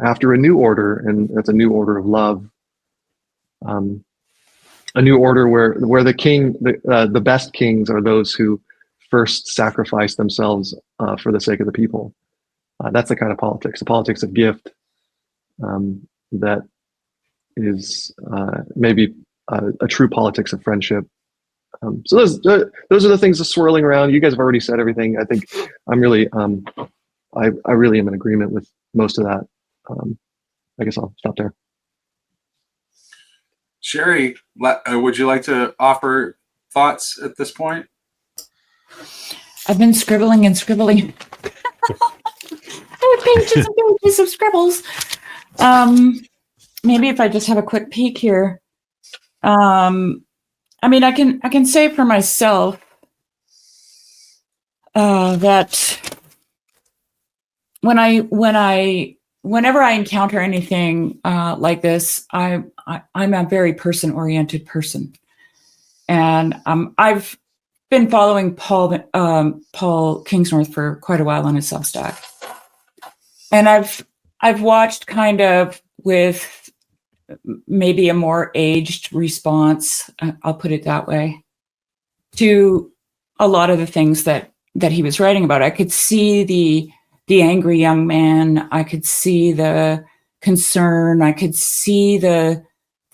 after a new order, and that's a new order of love. A new order where the king, the best kings are those who first sacrifice themselves for the sake of the people. That's the kind of politics, the politics of gift, that is maybe a true politics of friendship. So those are the things that's swirling around. You guys have already said everything. I think I'm really, I really am in agreement with most of that. I guess I'll stop there. Shari, would you like to offer thoughts at this point? I've been scribbling and scribbling. I have pages and pages of scribbles. Maybe if I just have a quick peek here. I mean, I can say for myself that whenever I encounter anything like this, I'm a very person-oriented person, and I've been following Paul Kingsnorth for quite a while on his Substack, and I've watched kind of with maybe a more aged response, I'll put it that way, to a lot of the things that he was writing about. I could see the angry young man. I could see the concern. I could see the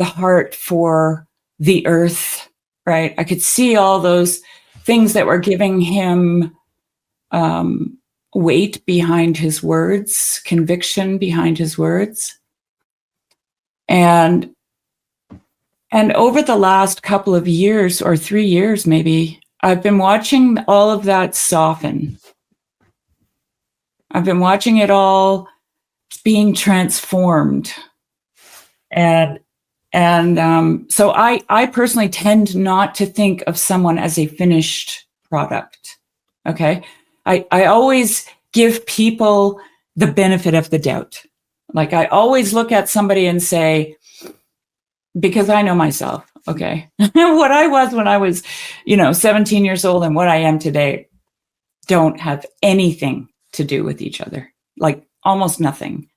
heart for the earth, right? I could see all those things that were giving him weight behind his words, conviction behind his words. And over the last couple of years, or 3 years maybe, I've been watching all of that soften. I've been watching it all being transformed. And so I personally tend not to think of someone as a finished product. Okay. I always give people the benefit of the doubt. Like I always look at somebody and say, because I know myself, okay, what I was when I was, 17 years old and what I am today don't have anything to do with each other, like almost nothing.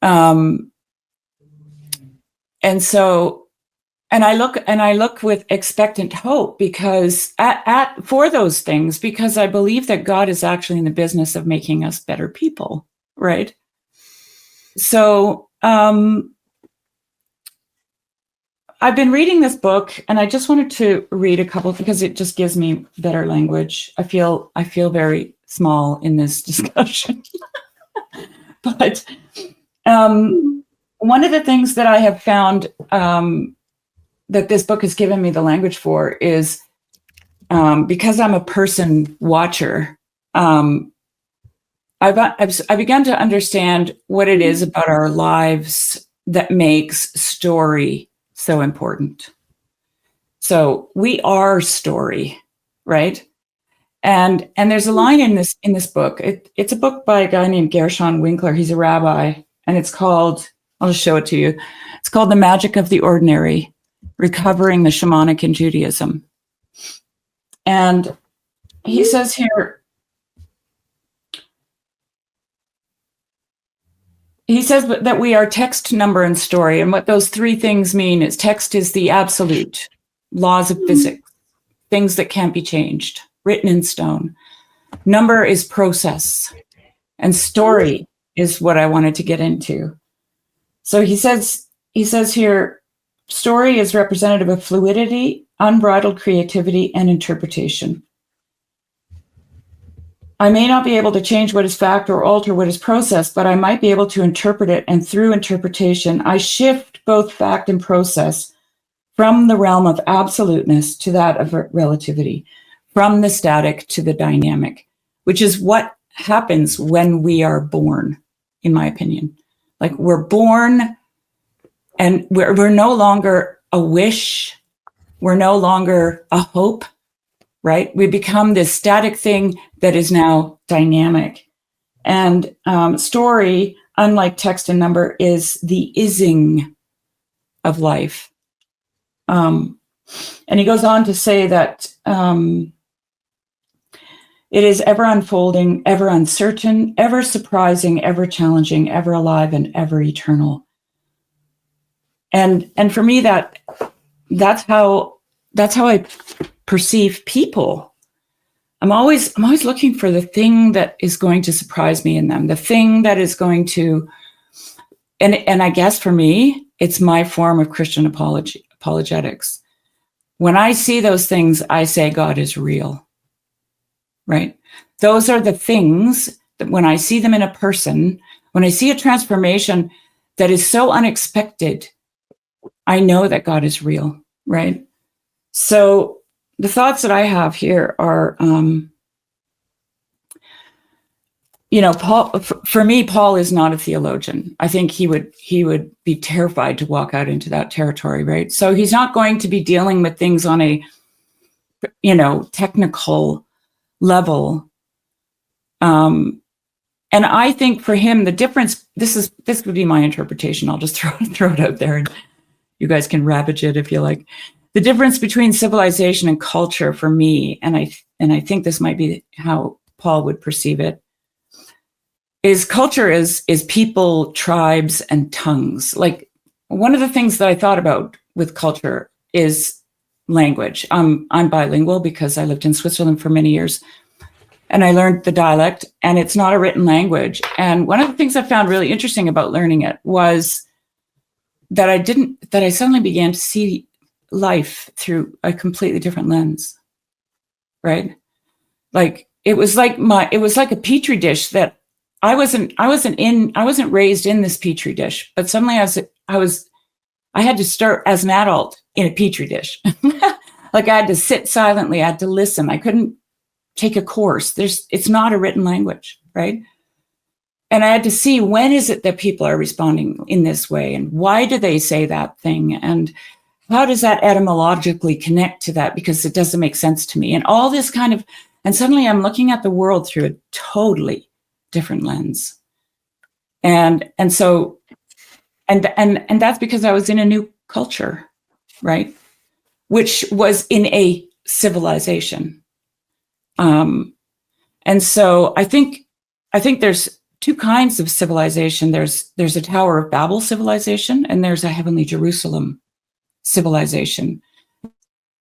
And I look with expectant hope because for those things, because I believe that God is actually in the business of making us better people, right? So I've been reading this book, and I just wanted to read a couple because it just gives me better language. I feel very small in this discussion. But one of the things that I have found that this book has given me the language for is because I'm a person watcher, I begun to understand what it is about our lives that makes story so important. So we are story, right? And there's a line in this book. It's a book by a guy named Gershon Winkler. He's a rabbi, and it's called, I'll just show it to you. It's called The Magic of the Ordinary, Recovering the Shamanic in Judaism. And he says here, he says that we are text, number, and story. And what those three things mean is text is the absolute laws of physics, things that can't be changed, written in stone. Number is process, and story is what I wanted to get into. So he says here, story is representative of fluidity, unbridled creativity, and interpretation. I may not be able to change what is fact or alter what is process, but I might be able to interpret it. And through interpretation, I shift both fact and process from the realm of absoluteness to that of relativity, from the static to the dynamic, which is what happens when we are born, in my opinion. Like, we're born and we're no longer a wish. We're no longer a hope, right? We become this static thing that is now dynamic. And story, unlike text and number, is the ising of life. And he goes on to say that it is ever unfolding, ever uncertain, ever surprising, ever challenging, ever alive, and ever eternal. And for me, that's how I perceive people. I'm always looking for the thing that is going to surprise me in them, the thing that is going to, and I guess for me, it's my form of Christian apologetics. When I see those things, I say God is real, right? Those are the things that when I see them in a person, when I see a transformation that is so unexpected, I know that God is real, right? So the thoughts that I have here are, Paul. For me, Paul is not a theologian. I think he would be terrified to walk out into that territory, right? So he's not going to be dealing with things on a, technical level. And I think for him, the difference. This would be my interpretation. I'll just throw it out there, and you guys can ravage it if you like. The difference between civilization and culture for me, and I think this might be how Paul would perceive it, is culture is people, tribes, and tongues. Like, one of the things that I thought about with culture is language. I'm bilingual because I lived in Switzerland for many years, and I learned the dialect, and it's not a written language. And one of the things I found really interesting about learning it was that I suddenly began to see life through a completely different lens, right? Like, it was like a petri dish that I wasn't raised in this petri dish, but suddenly I had to start as an adult in a petri dish. Like, I had to sit silently, I had to listen. I couldn't take a course. It's not a written language, right? And I had to see, when is it that people are responding in this way, and why do they say that thing, and how does that etymologically connect to that, because it doesn't make sense to me, and all this kind of, and suddenly I'm looking at the world through a totally different lens. And so that's because I was in a new culture, right? Which was in a civilization. And so I think there's two kinds of civilization. There's a Tower of Babel civilization, and there's a Heavenly Jerusalem civilization.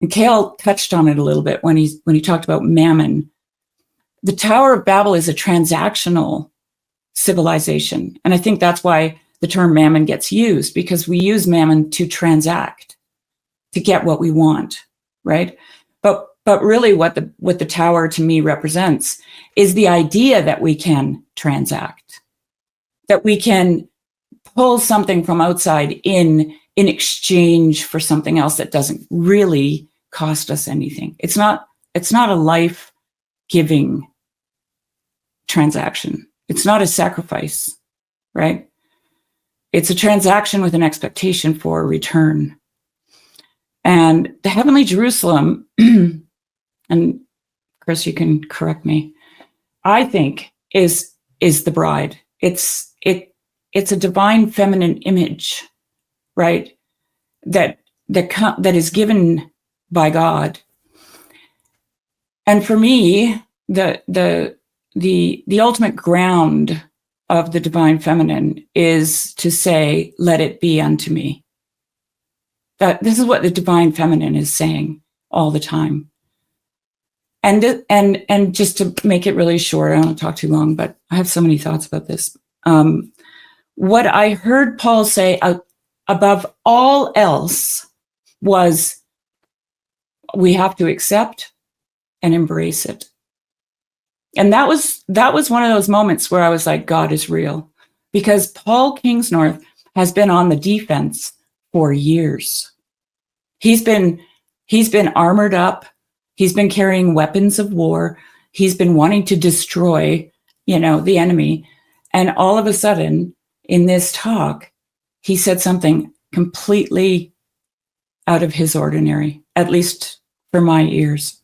And Kale touched on it a little bit when he talked about mammon. The Tower of Babel is a transactional civilization. And I think that's why the term mammon gets used, because we use mammon to transact, to get what we want, right? But really what the tower to me represents is the idea that we can transact, that we can pull something from outside in exchange for something else that doesn't really cost us anything. It's not a life-giving transaction. It's not a sacrifice, right? It's a transaction with an expectation for a return. And the heavenly Jerusalem, and Chris, you can correct me, I think is the bride. It's a divine feminine image, right? That is given by God. And for me, the ultimate ground of the divine feminine is to say, let it be unto me. That this is what the divine feminine is saying all the time. And just to make it really short, I don't want to talk too long, but I have so many thoughts about this. What I heard Paul say above all else was, we have to accept and embrace it. And that was one of those moments where I was like, God is real, because Paul Kingsnorth has been on the defense for years. He's been armored up. He's been carrying weapons of war. He's been wanting to destroy, the enemy. And all of a sudden, in this talk, he said something completely out of his ordinary, at least for my ears.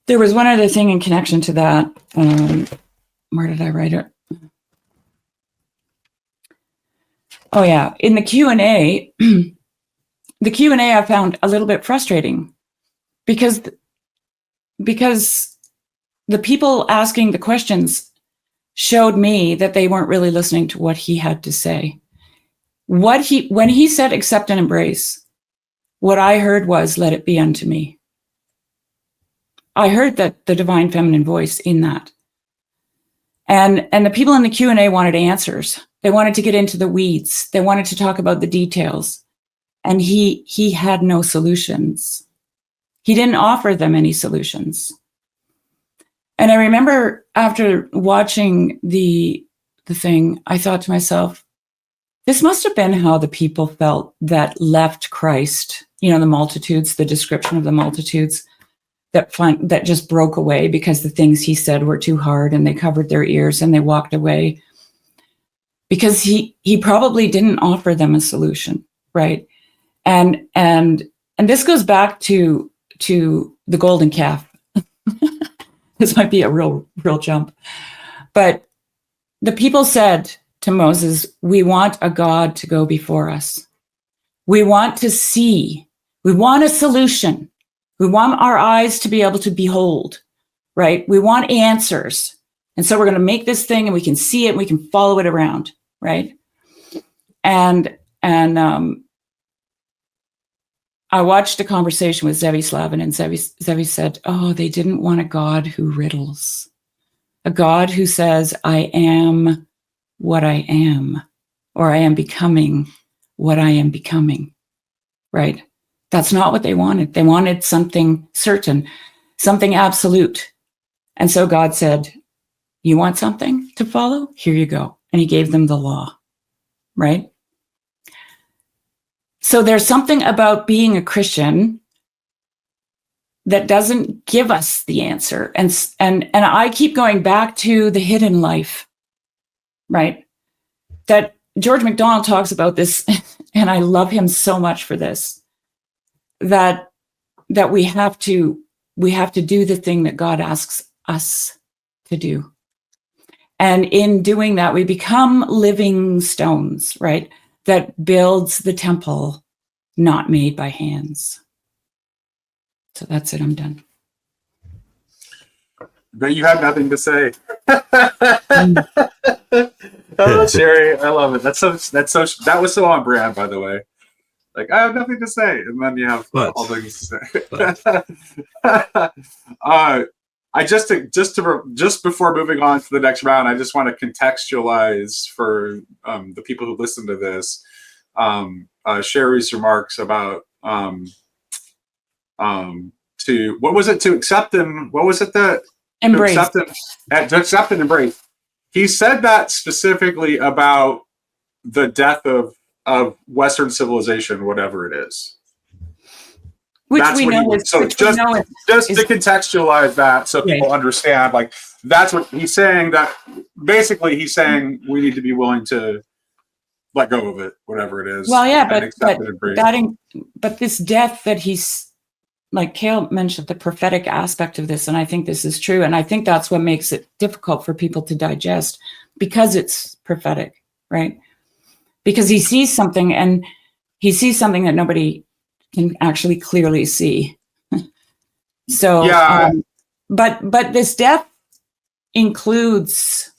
There was one other thing in connection to that. Where did I write it? Oh yeah, in the Q&A, the Q&A I found a little bit frustrating because the people asking the questions showed me that they weren't really listening to what he had to say. When he said accept and embrace, what I heard was, let it be unto me. I heard that the divine feminine voice in that. And the people in the Q&A wanted answers. They wanted to get into the weeds. They wanted to talk about the details. And he had no solutions. He didn't offer them any solutions. And I remember after watching the thing, I thought to myself, this must have been how the people felt that left Christ, the multitudes, the description of the multitudes that just broke away because the things he said were too hard, and they covered their ears and they walked away because he probably didn't offer them a solution, right? And this goes back to the golden calf. This might be a real jump, but the people said to Moses, we want a God to go before us. We want to see. We want a solution. We want our eyes to be able to behold, right? We want answers. And so we're going to make this thing and we can see it and we can follow it around, right? And I watched a conversation with Zevi Slavin, and Zevi said, oh, they didn't want a God who riddles, a God who says, I am what I am, or I am becoming what I am becoming, right? That's not what they wanted. They wanted something certain, something absolute. And so God said, you want something to follow? Here you go. And he gave them the law, right? So there's something about being a Christian that doesn't give us the answer. And I keep going back to the hidden life, right? That George MacDonald talks about this, and I love him so much for this, that we have to do the thing that God asks us to do. And in doing that, we become living stones, right? That builds the temple not made by hands. So that's it. I'm done. But you have nothing to say. Oh, Shari, I love it. That was so on brand, by the way. Like, I have nothing to say, and then you have all things to say. just before moving on to the next round, I just want to contextualize for the people who listen to this, Shari's remarks about to what was it to accept him? What was it that Embrace. to accept and embrace? He said that specifically about the death of Western civilization, whatever it is. Which That's we what know he, is, so which we know just is, to contextualize that so people understand, like that's what he's saying, that basically he's saying we need to be willing to let go of it, whatever it is. well, yeah, and accept it and embrace. but this death that he's, like Kale mentioned, the prophetic aspect of this, and I think this is true, and I think that's what makes it difficult for people to digest, because it's prophetic, right? Because he sees something, and he sees something that nobody can actually clearly see. So, yeah, but this death includes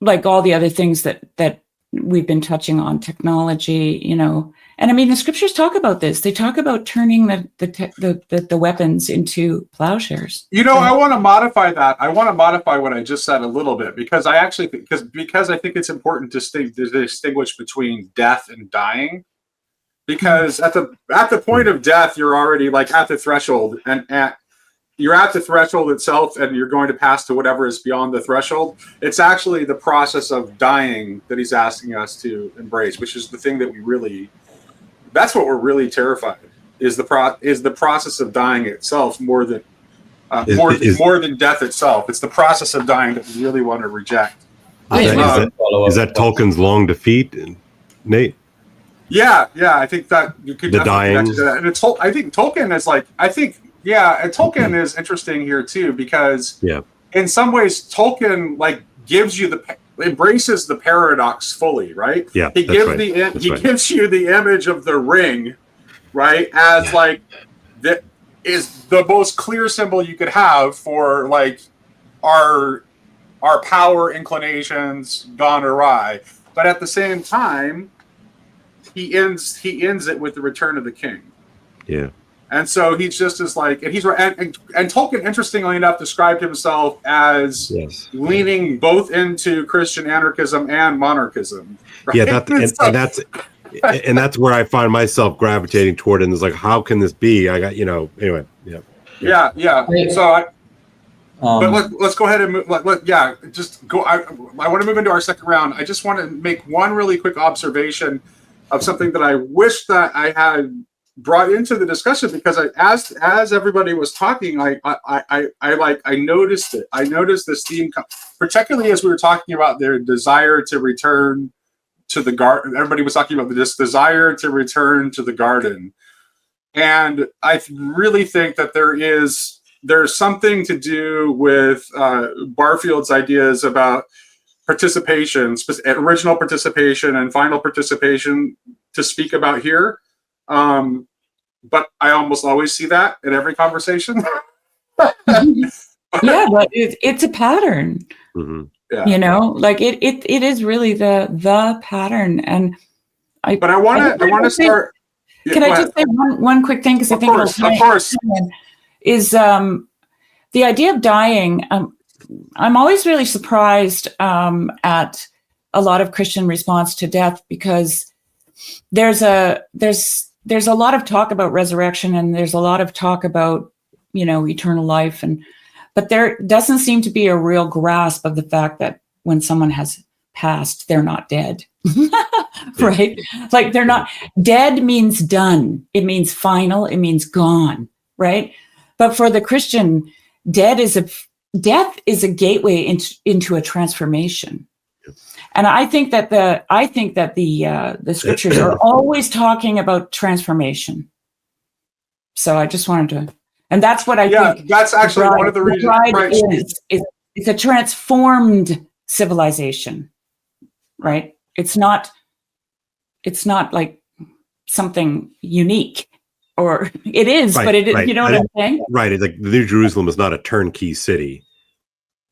like all the other things that we've been touching on, technology, you know. And I mean, the scriptures talk about this. They talk about turning the weapons into plowshares. you know, I want to modify that. I want to modify what I just said a little bit, because I actually because I think it's important to distinguish between death and dying. Because at the point of death, you're already like at the threshold, and you're at the threshold itself, and you're going to pass to whatever is beyond the threshold. It's actually the process of dying that he's asking us to embrace, which is the thing that that's what we're really terrified, is the process of dying itself, more than death itself. It's the process of dying that we really want to reject. Is that Tolkien's long defeat, Nate? Yeah, I think that you could the dying. That. And I think Tolkien is and Tolkien is interesting here too, because in some ways Tolkien like embraces the paradox fully, right? Yeah, he gives you the image of the ring, right, as like that is the most clear symbol you could have for like our power inclinations gone awry, but at the same time, he ends it with the return of the king. Yeah. And so he's just as like, and he's right. And Tolkien, interestingly enough, described himself as leaning both into Christian anarchism and monarchism. Right? Yeah, and that's where I find myself gravitating toward. And it's like, how can this be? I got, anyway. Yeah. So but let's go ahead and move. Just go. I want to move into our second round. I just want to make one really quick observation of something that I wish that I had brought into the discussion, because as everybody was talking, I noticed it. I noticed this theme, particularly as we were talking about their desire to return to the garden. Everybody was talking about this desire to return to the garden, and I really think that there's something to do with Barfield's ideas about participation, original participation and final participation to speak about here. But I almost always see that in every conversation. Yeah, but it's a pattern. Mm-hmm. Yeah. Like it is really the pattern. And I want to start. Can I just say one quick thing? Because I think of course is the idea of dying. I'm always really surprised at a lot of Christian response to death, because there's a lot of talk about resurrection, and there's a lot of talk about, eternal life, but there doesn't seem to be a real grasp of the fact that when someone has passed, they're not dead. Right? Like they're not dead means done. It means final. It means gone. Right? But for the Christian, death is a gateway into a transformation. And I think that the scriptures are always talking about transformation. So I just wanted to, and that's what I think. That's actually one of the reasons. Right. It's a transformed civilization, right? It's not like something unique, or it is, but it is. Right. You know what I'm saying? Right. It's like the New Jerusalem is not a turnkey city.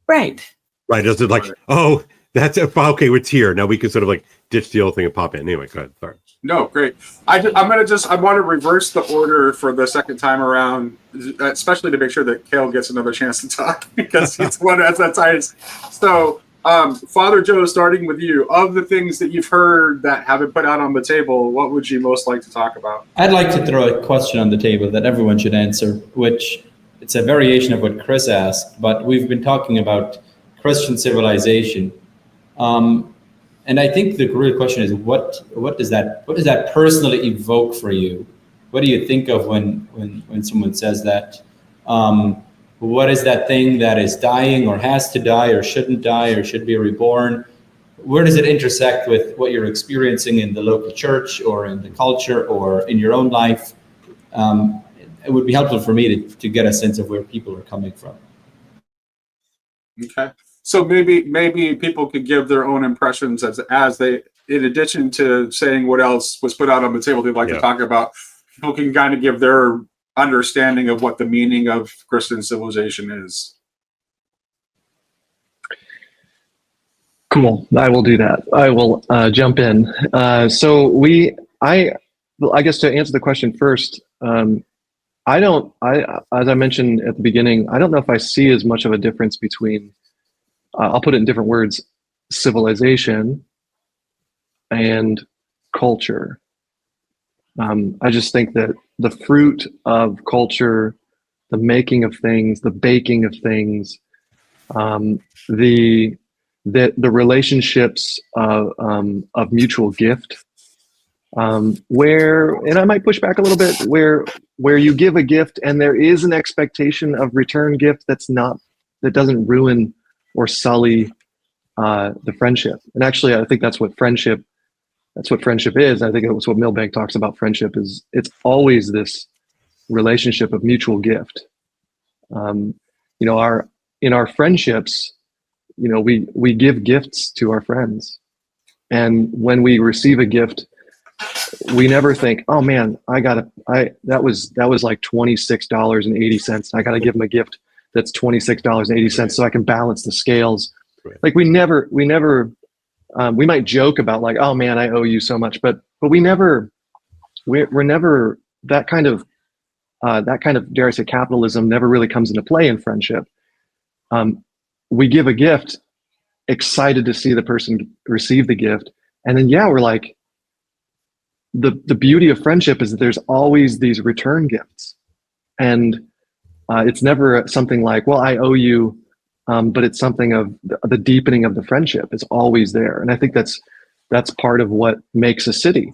Right. Right. It's like, oh, that's okay. It's here now. We can sort of like ditch the old thing and pop in. Anyway, go ahead. Sorry. No, great. I want to reverse the order for the second time around, especially to make sure that Kale gets another chance to talk because he's the one that's highest. So, Father Joe, starting with you, of the things that you've heard that have been put out on the table, what would you most like to talk about? I'd like to throw a question on the table that everyone should answer, which it's a variation of what Chris asked, but we've been talking about Christian civilization. And I think the real question is, what does that personally evoke for you? What do you think of when someone says that? What is that thing that is dying or has to die or shouldn't die or should be reborn? Where does it intersect with what you're experiencing in the local church or in the culture or in your own life? It would be helpful for me to get a sense of where people are coming from. Okay. So maybe people could give their own impressions as they, in addition to saying what else was put out on the table they'd like to talk about, people can kind of give their understanding of what the meaning of Christian civilization is. Cool. I will do that. I will jump in. I guess to answer the question first, as I mentioned at the beginning, I don't know if I see as much of a difference between, I'll put it in different words, civilization and culture. I just think that the fruit of culture, the making of things, the baking of things, the relationships of mutual gift, where, and I might push back a little bit, where you give a gift and there is an expectation of return gift that doesn't ruin or sully the friendship. And actually, I think that's what friendship is. I think it was what Milbank talks about. Friendship is, it's always this relationship of mutual gift. In our friendships, we give gifts to our friends, and when we receive a gift, we never think, oh man, that was like $26.80. I got to give them a gift that's $26.80 so I can balance the scales. Right. Like we might joke about like, oh man, I owe you so much, but we're never that kind of, dare I say, capitalism never really comes into play in friendship. We give a gift, excited to see the person receive the gift. And then, we're like, the beauty of friendship is that there's always these return gifts. And it's never something like, well, I owe you, but it's something of the deepening of the friendship. It's always there. And I think that's part of what makes a city,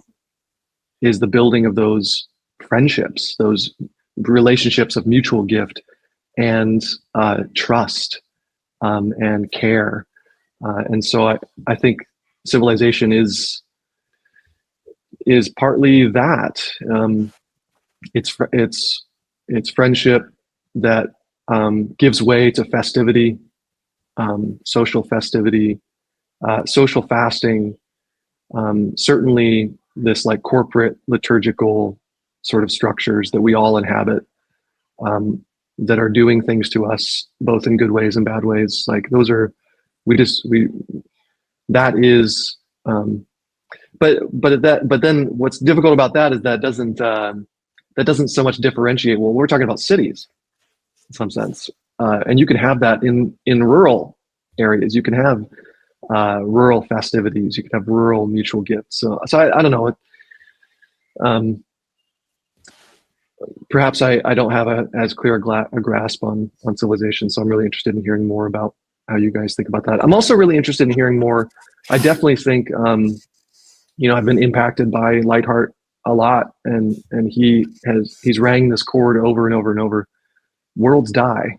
is the building of those friendships, those relationships of mutual gift and trust and care. And so I think civilization is partly that. It's friendship that gives way to festivity, social festivity, social fasting, certainly this like corporate liturgical sort of structures that we all inhabit, that are doing things to us both in good ways and bad ways. Like those are, that is, but then what's difficult about that is that doesn't so much differentiate. Well, we're talking about cities in some sense, and you can have that in rural areas. You can have rural festivities. You can have rural mutual gifts. So I don't know. Perhaps I don't have as clear a grasp on civilization. So I'm really interested in hearing more about how you guys think about that. I'm also really interested in hearing more. I definitely think, I've been impacted by Lightheart a lot, and he's rang this chord over and over and over. Worlds die.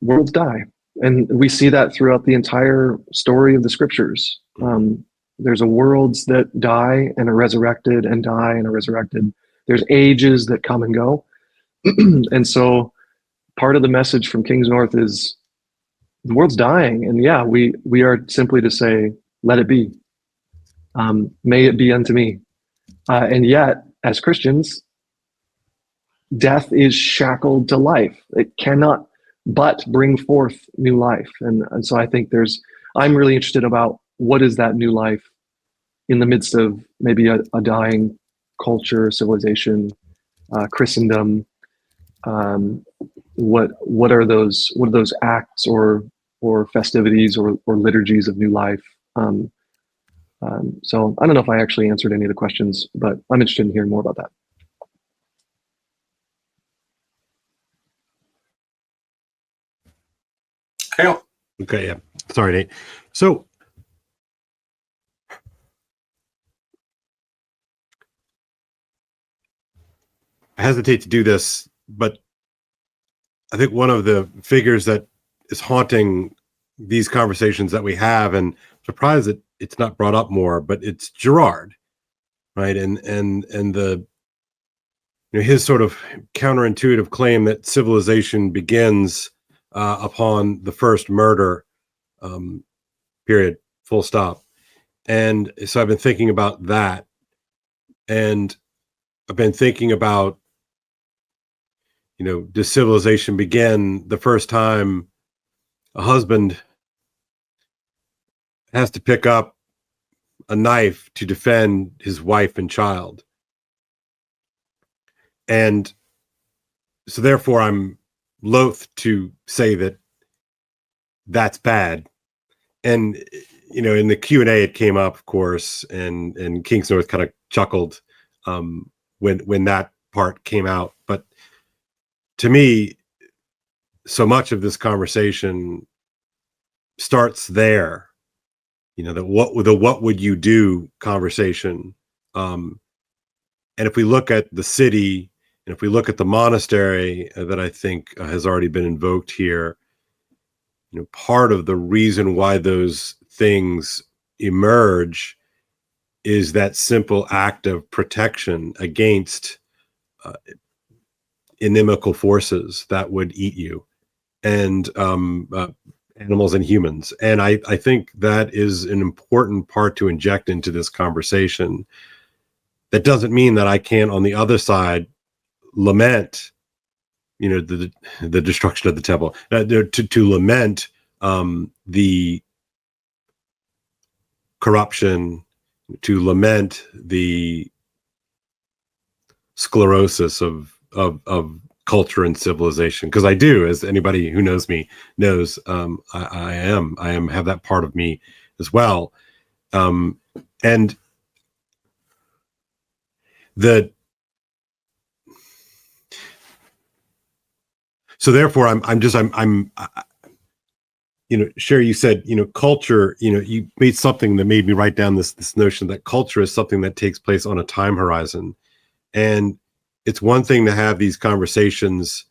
Worlds die. And we see that throughout the entire story of the scriptures. There's a worlds that die and are resurrected and die and are resurrected. There's ages that come and go. And so part of the message from Kingsnorth is the world's dying. And we are simply to say, let it be. May it be unto me. And yet, as Christians, death is shackled to life. It cannot but bring forth new life. And so I think I'm really interested about what is that new life in the midst of maybe a dying culture, civilization, Christendom, what are those acts or festivities or liturgies of new life? So I don't know if I actually answered any of the questions, but I'm interested in hearing more about that. Kale. Okay, yeah. Sorry, Nate. So I hesitate to do this, but I think one of the figures that is haunting these conversations that we have, and surprised that it's not brought up more, but it's Girard, right? And the his sort of counterintuitive claim that civilization begins upon the first murder, period, full stop. And so I've been thinking about that, and I've been thinking about, does civilization begin the first time a husband has to pick up a knife to defend his wife and child? And so therefore I'm loath to say that that's bad. And, in the Q&A, it came up, of course, and Kingsnorth kind of chuckled when that part came out. But to me, so much of this conversation starts there, the what would you do conversation. And if we look at the city, and if we look at the monastery that I think has already been invoked here, part of the reason why those things emerge is that simple act of protection against inimical forces that would eat you, and animals and humans. And I think that is an important part to inject into this conversation. That doesn't mean that I can't, on the other side, lament, the destruction of the temple, to lament the corruption, to lament the sclerosis of culture and civilization, because I do, as anybody who knows me knows, I have that part of me as well, and so therefore I'm Shari, you said, culture, you made something that made me write down this notion that culture is something that takes place on a time horizon. And it's one thing to have these conversations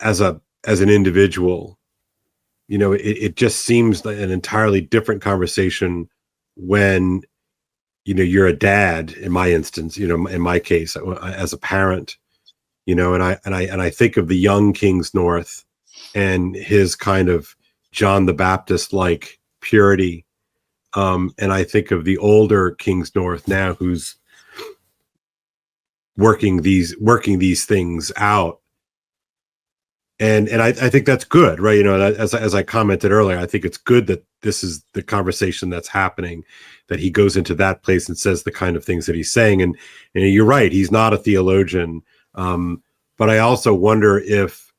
as an individual. It just seems like an entirely different conversation when, you're a dad, in my instance, in my case, as a parent, and I think of the young Kingsnorth and his kind of John the Baptist like purity, and I think of the older Kingsnorth now, who's working these things out, and I think that's good, right? As I commented earlier, I think it's good that this is the conversation that's happening, that he goes into that place and says the kind of things that he's saying. And you're right, he's not a theologian, but I also wonder if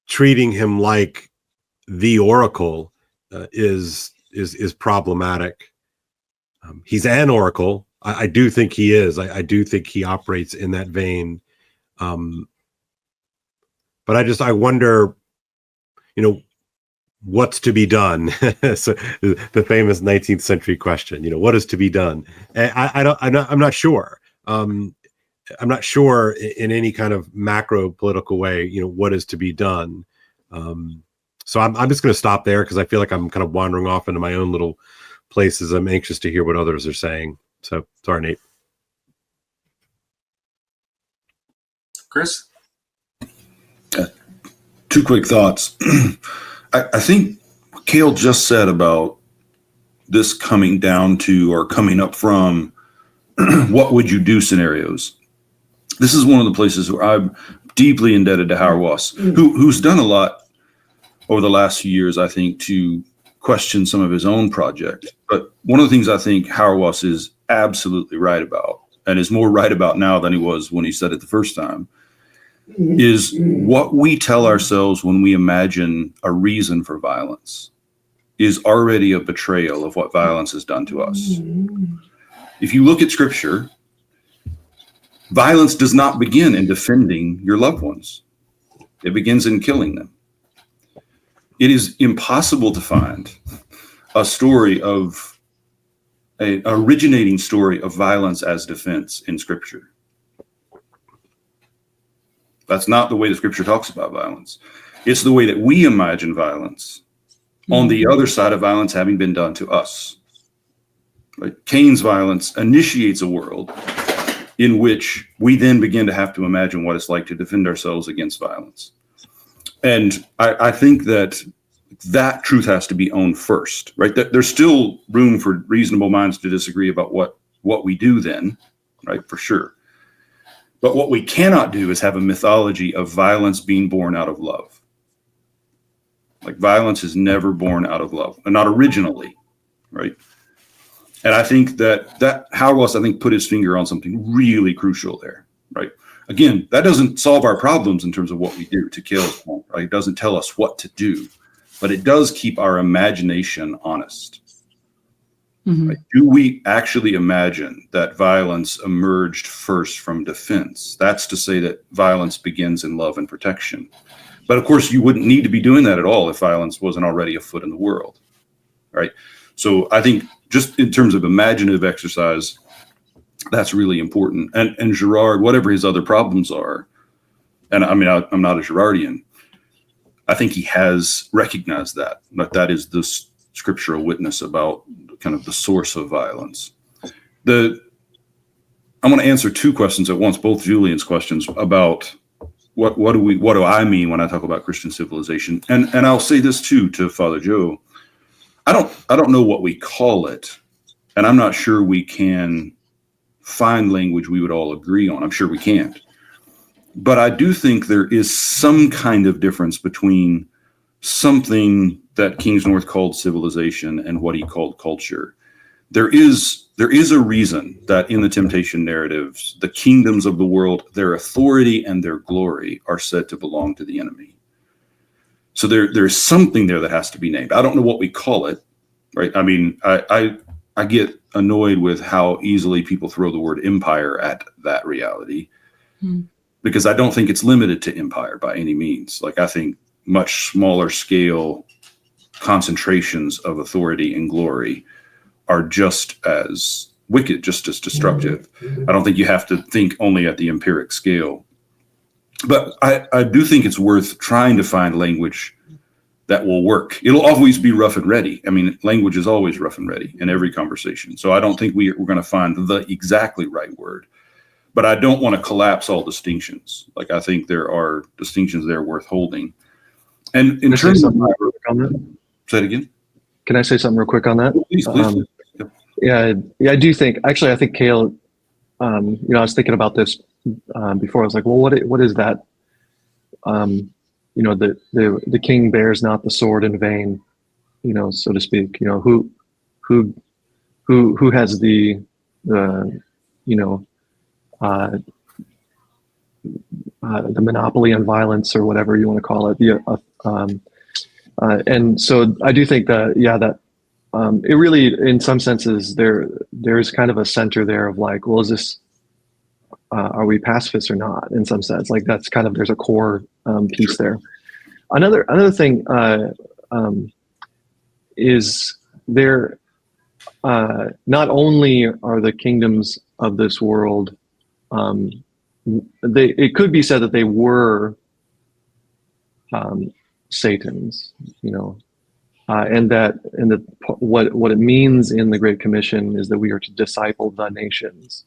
treating him like the oracle is problematic. He's an oracle. I do think he is. I do think he operates in that vein. But I wonder, what's to be done? So the famous 19th century question, what is to be done? And I'm not sure. I'm not sure in any kind of macro political way, what is to be done. So I'm just going to stop there, because I feel like I'm kind of wandering off into my own little places. I'm anxious to hear what others are saying. So sorry, Nate. Chris? Two quick thoughts. I think what Kale just said about this coming down to, or coming up from, what would you do scenarios. This is one of the places where I'm deeply indebted to Howard Wass, who's done a lot over the last few years, I think, to question some of his own project. But one of the things I think Hauerwas is absolutely right about, and is more right about now than he was when he said it the first time, is what we tell ourselves when we imagine a reason for violence is already a betrayal of what violence has done to us. If you look at scripture, violence does not begin in defending your loved ones. It begins in killing them. It is impossible to find a story of an originating story of violence as defense in scripture. That's not the way the scripture talks about violence. It's the way that we imagine violence on the other side of violence having been done to us. Right? Cain's violence initiates a world in which we then begin to have to imagine what it's like to defend ourselves against violence. And I think that truth has to be owned first, right? There's still room for reasonable minds to disagree about what we do then, right? For sure. But what we cannot do is have a mythology of violence being born out of love. Like violence is never born out of love, and not originally, right? And I think that Hauerwas, I think, put his finger on something really crucial there, right? Again, that doesn't solve our problems in terms of what we do, to Kale's point, right? It doesn't tell us what to do, but it does keep our imagination honest. Mm-hmm. Right? Do we actually imagine that violence emerged first from defense? That's to say that violence begins in love and protection. But of course, you wouldn't need to be doing that at all if violence wasn't already afoot in the world, right? So I think just in terms of imaginative exercise, that's really important. And Girard, whatever his other problems are, and I mean, I'm not a Girardian, I think he has recognized that is the scriptural witness about kind of the source of violence. I'm going to answer two questions at once, both Julian's questions about what do I mean when I talk about Christian civilization, and I'll say this too to Father Joe. I don't know what we call it, and I'm not sure we can find language we would all agree on. I'm sure we can't. But I do think there is some kind of difference between something that Kingsnorth called civilization and what he called culture. There is a reason that in the temptation narratives, the kingdoms of the world, their authority and their glory are said to belong to the enemy. So there's something there that has to be named. I don't know what we call it, right? I mean, I get annoyed with how easily people throw the word empire at that reality, because I don't think it's limited to empire by any means. Like, I think much smaller scale concentrations of authority and glory are just as wicked, just as destructive. I don't think you have to think only at the empiric scale. But I do think it's worth trying to find language that will work. It'll always be rough and ready. I mean, language is always rough and ready in every conversation. So I don't think we're going to find the exactly right word. But I don't want to collapse all distinctions. Like, I think there are distinctions there worth holding. And in terms of say it again. Can I say something real quick on that? Please. Yeah, I do think. Actually, I think Kale. I was thinking about this before. I was like, well, what is that? The king bears not the sword in vain, so to speak. Who has the monopoly on violence, or whatever you want to call it. And so I do think that it really, in some senses, there's kind of a center there of like, well, is this, are we pacifists or not? In some sense, like that's kind of, there's a core piece there. Another thing is there. Not only are the kingdoms of this world, it could be said that they were Satan's, and that what it means in the Great Commission is that we are to disciple the nations,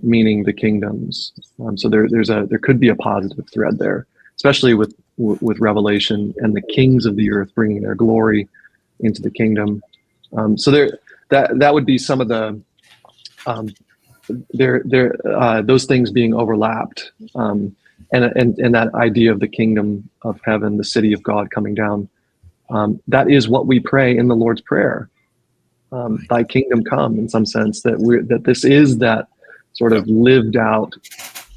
meaning the kingdoms. So there could be a positive thread there, especially with Revelation and the kings of the earth bringing their glory into the kingdom. So that would be some of the those things being overlapped, and that idea of the kingdom of heaven, the city of God coming down That is what we pray in the Lord's Prayer. Thy kingdom come, in some sense, that this is that sort of lived out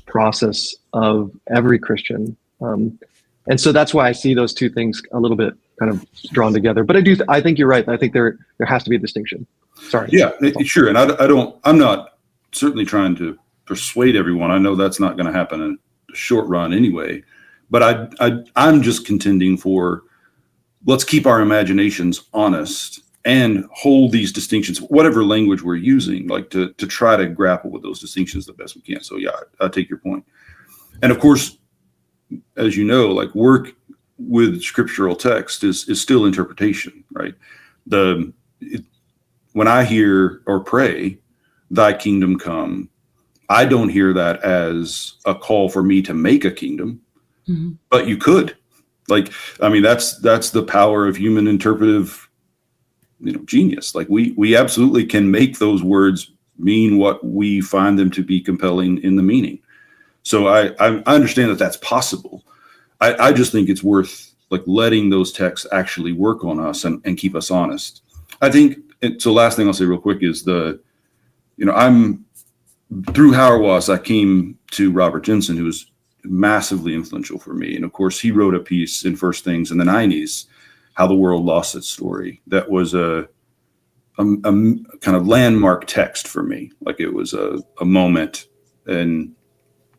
process of every Christian. And so that's why I see those two things a little bit kind of drawn together. But I think you're right. I think there has to be a distinction. Sorry. Yeah, sure. And I'm not certainly trying to persuade everyone. I know that's not going to happen in the short run anyway. But I'm just contending for, let's keep our imaginations honest and hold these distinctions, whatever language we're using, like to try to grapple with those distinctions the best we can. So yeah, I take your point. And of course, as you know, like work with scriptural text is still interpretation, right? When I hear or pray, thy kingdom come, I don't hear that as a call for me to make a kingdom, but you could. Like, I mean, that's the power of human interpretive, genius. Like we absolutely can make those words mean what we find them to be compelling in the meaning. So I understand that that's possible. I just think it's worth like letting those texts actually work on us and keep us honest. I think, so last thing I'll say real quick is I'm through Hauerwas, I came to Robert Jensen, who was massively influential for me. And of course, he wrote a piece in First Things in the 90s, How the World Lost Its Story. That was a kind of landmark text for me. Like it was a moment in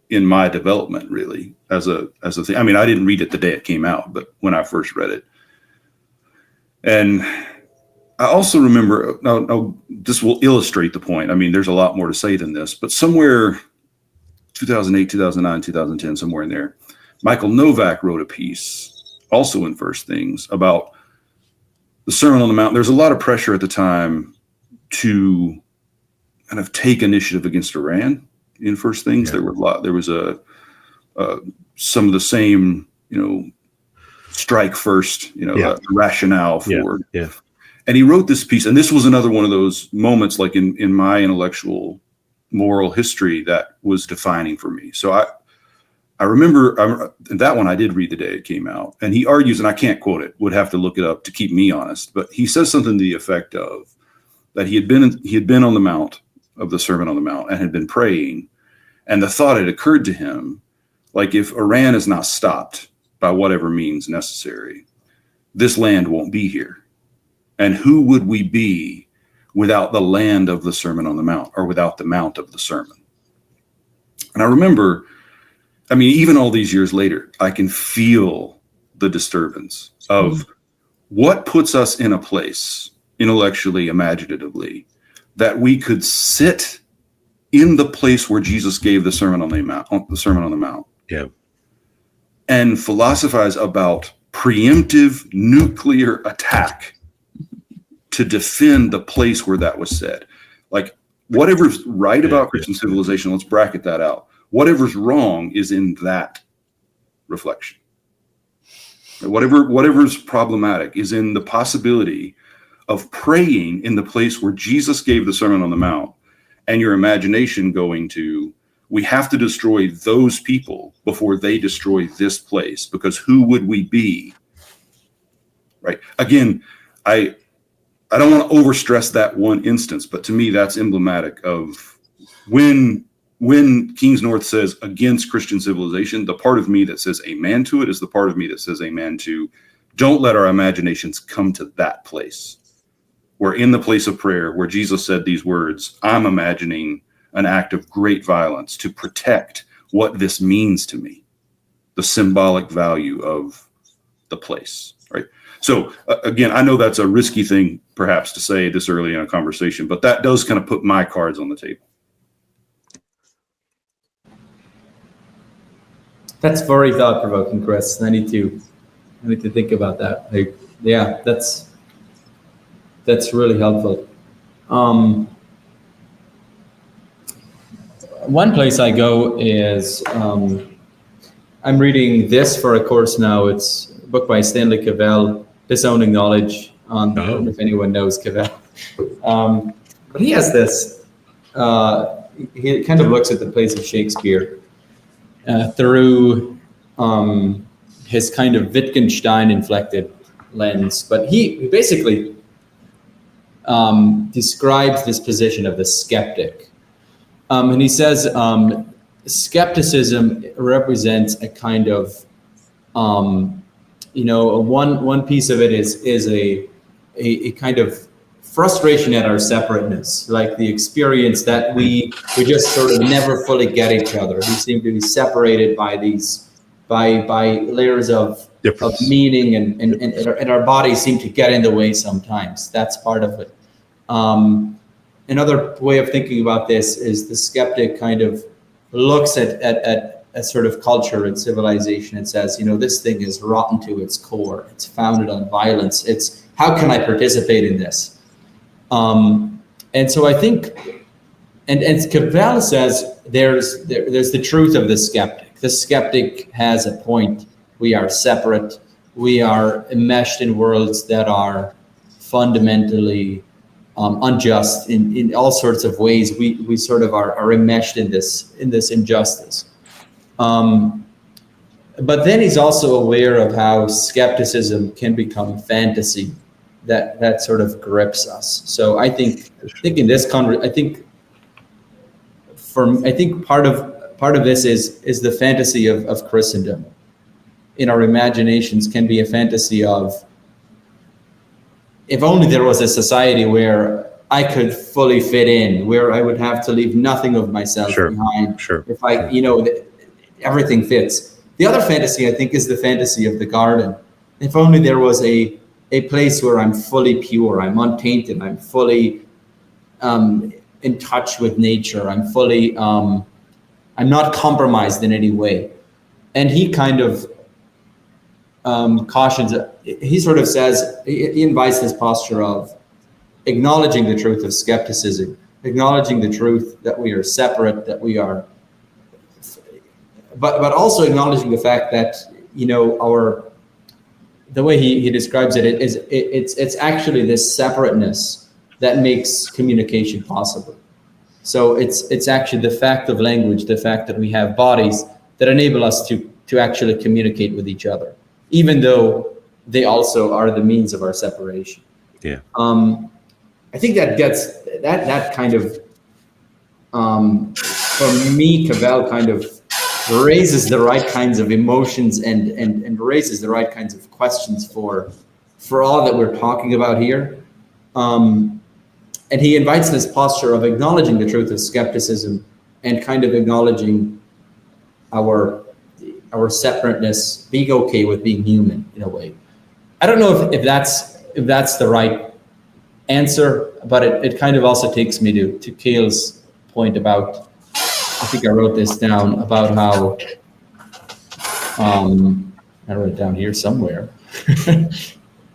my development, really, as a thing. I mean, I didn't read it the day it came out, but when I first read it. And I also remember, now this will illustrate the point. I mean, there's a lot more to say than this, but somewhere 2008, 2009, 2010, somewhere in there, Michael Novak wrote a piece also in First Things about the Sermon on the Mount. There's a lot of pressure at the time to kind of take initiative against Iran in First Things. Yeah. There was some of the same, strike first, rationale for. Yeah. And he wrote this piece, and this was another one of those moments, like in my intellectual, moral history, that was defining for me. So I remember that one I did read the day it came out, and he argues, and I can't quote it, would have to look it up to keep me honest, but he says something to the effect of that he had been on the Mount of the Sermon on the Mount and had been praying, and the thought had occurred to him, like, if Iran is not stopped by whatever means necessary, this land won't be here. And who would we be without the land of the Sermon on the Mount, or without the Mount of the Sermon? And I remember, I mean, even all these years later, I can feel the disturbance of what puts us in a place, intellectually, imaginatively, that we could sit in the place where Jesus gave the Sermon on the Mount, yeah, and philosophize about preemptive nuclear attack to defend the place where that was said. Like, whatever's right about Christian civilization, let's bracket that out. Whatever's wrong is in that reflection. Whatever's problematic is in the possibility of praying in the place where Jesus gave the Sermon on the Mount, and your imagination going to, we have to destroy those people before they destroy this place, because who would we be? Right? Again, I don't want to overstress that one instance, but to me, that's emblematic of when Kingsnorth says against Christian civilization, the part of me that says amen to it is the part of me that says amen to, don't let our imaginations come to that place. Where in the place of prayer, where Jesus said these words, I'm imagining an act of great violence to protect what this means to me, the symbolic value of the place, right? So again, I know that's a risky thing perhaps to say this early in a conversation, but that does kind of put my cards on the table. That's very thought-provoking, Chris. I need to think about that. Yeah, that's really helpful. One place I go is I'm reading this for a course now. It's a book by Stanley Cavell, Disowning Knowledge. I don't know if anyone knows Cavell. But he has this, he kind of looks at the plays of Shakespeare through his kind of Wittgenstein-inflected lens, but he basically describes this position of the skeptic. And he says skepticism represents a kind of, one piece of it is a kind of frustration at our separateness, like the experience that we just sort of never fully get each other. We seem to be separated by layers of meaning, and our bodies seem to get in the way sometimes. That's part of it. Another way of thinking about this is the skeptic kind of looks at a sort of culture and civilization and says, this thing is rotten to its core. It's founded on violence. How can I participate in this? And so I think, and Kale says there's the truth of the skeptic. The skeptic has a point. We are separate. We are enmeshed in worlds that are fundamentally unjust in all sorts of ways. We sort of are enmeshed in this injustice. But then he's also aware of how skepticism can become fantasy that sort of grips us. So I think in this conversation, I think part of this is the fantasy of Christendom. In our imaginations can be a fantasy of, if only there was a society where I could fully fit in, where I would have to leave nothing of myself behind. If everything fits. The other fantasy, I think, is the fantasy of the garden. If only there was a place where I'm fully pure, I'm untainted, I'm fully in touch with nature, I'm fully, I'm not compromised in any way. And he kind of cautions, he sort of says, he invites this posture of acknowledging the truth of skepticism, acknowledging the truth that we are separate, that we are, but also acknowledging the fact that, the way he describes it is it's actually this separateness that makes communication possible. So it's actually the fact of language, the fact that we have bodies that enable us to actually communicate with each other, even though they also are the means of our separation. Yeah. I think that gets that kind of, for me, Kale kind of raises the right kinds of emotions and raises the right kinds of questions for all that we're talking about here. And he invites this posture of acknowledging the truth of skepticism and kind of acknowledging our separateness, being okay with being human in a way. I don't know if that's the right answer, but it kind of also takes me to Kale's point about, I think I wrote this down, about how, I wrote it down here somewhere.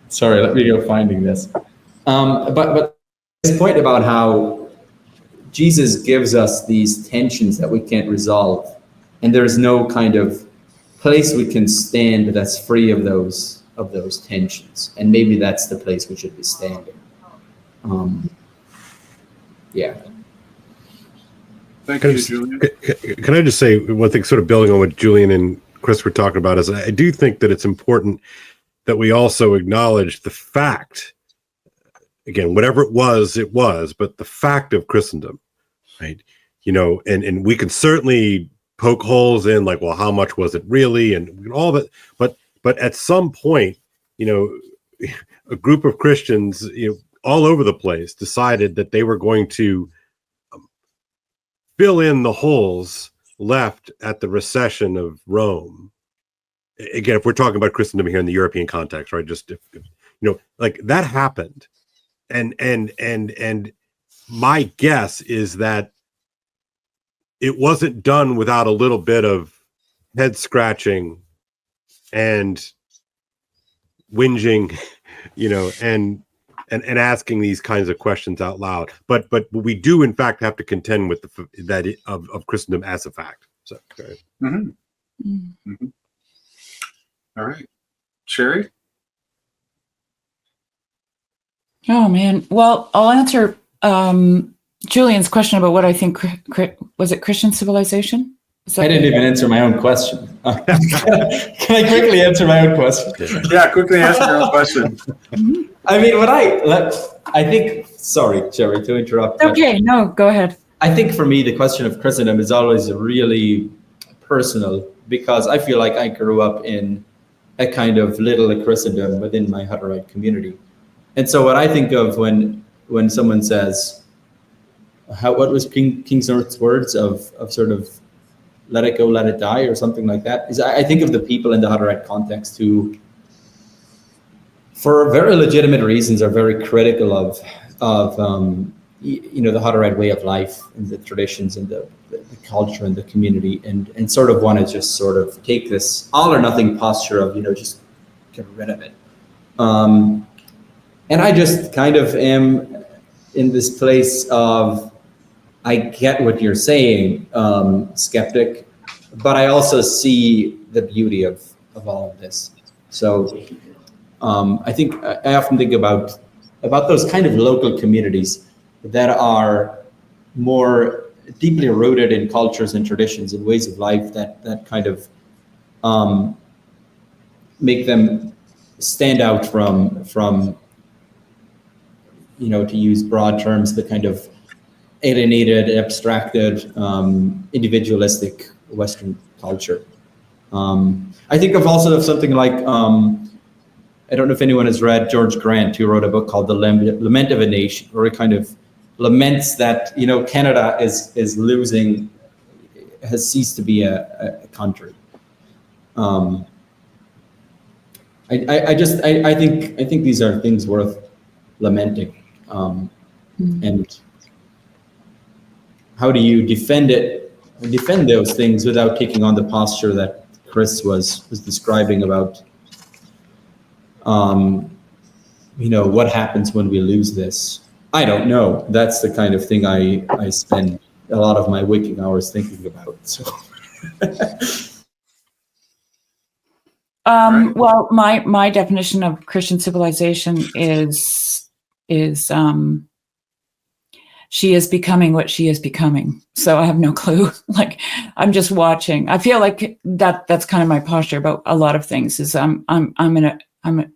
Sorry, let me go finding this. But this point about how Jesus gives us these tensions that we can't resolve, and there's no kind of place we can stand that's free of those tensions, and maybe that's the place we should be standing. Yeah. Thank you, Julian. Can I just say one thing, sort of building on what Julian and Chris were talking about, is I do think that it's important that we also acknowledge the fact, again, whatever it was, but the fact of Christendom, right? And we can certainly poke holes in, like, well, how much was it really, and all that, but at some point, a group of Christians, all over the place, decided that they were going to fill in the holes left at the recession of Rome. Again, if we're talking about Christendom here in the European context, right? Just if like that happened, and my guess is that it wasn't done without a little bit of head scratching and whinging, and asking these kinds of questions out loud. But we do in fact have to contend with that of Christendom as a fact. So, okay. Mm-hmm. Mm-hmm. All right, Shari. Oh man. Well, I'll answer Julian's question about what I think. Was it Christian civilization? I didn't even answer my own question. Can I quickly answer my own question? Yeah, quickly answer your own question. I mean, I think, sorry, Shari, to interrupt. Okay, no, go ahead. I think for me, the question of Christendom is always really personal, because I feel like I grew up in a kind of little Christendom within my Hutterite community. And so what I think of when someone says, what was Kingsnorth's words of sort of let it go, let it die, or something like that, is I think of the people in the Hutterite context who, for very legitimate reasons, are very critical of the Hutterite way of life and the traditions and the culture and the community, and sort of want to just sort of take this all or nothing posture of, just get rid of it. And I just kind of am in this place of, I get what you're saying, skeptic, but I also see the beauty of all of this. So I think I often think about those kind of local communities that are more deeply rooted in cultures and traditions and ways of life that kind of make them stand out from to use broad terms, the kind of alienated, abstracted, individualistic Western culture. I think of also something like, I don't know if anyone has read George Grant, who wrote a book called The Lament of a Nation, where he kind of laments that, Canada is losing, has ceased to be a country. I think these are things worth lamenting. And how do you defend those things without taking on the posture that Chris was describing about, what happens when we lose this? I don't know. That's the kind of thing I spend a lot of my waking hours thinking about. So. Well, my definition of Christian civilization is she is becoming what she is becoming. So I have no clue. Like, I'm just watching. I feel like that's kind of my posture about a lot of things. Is I'm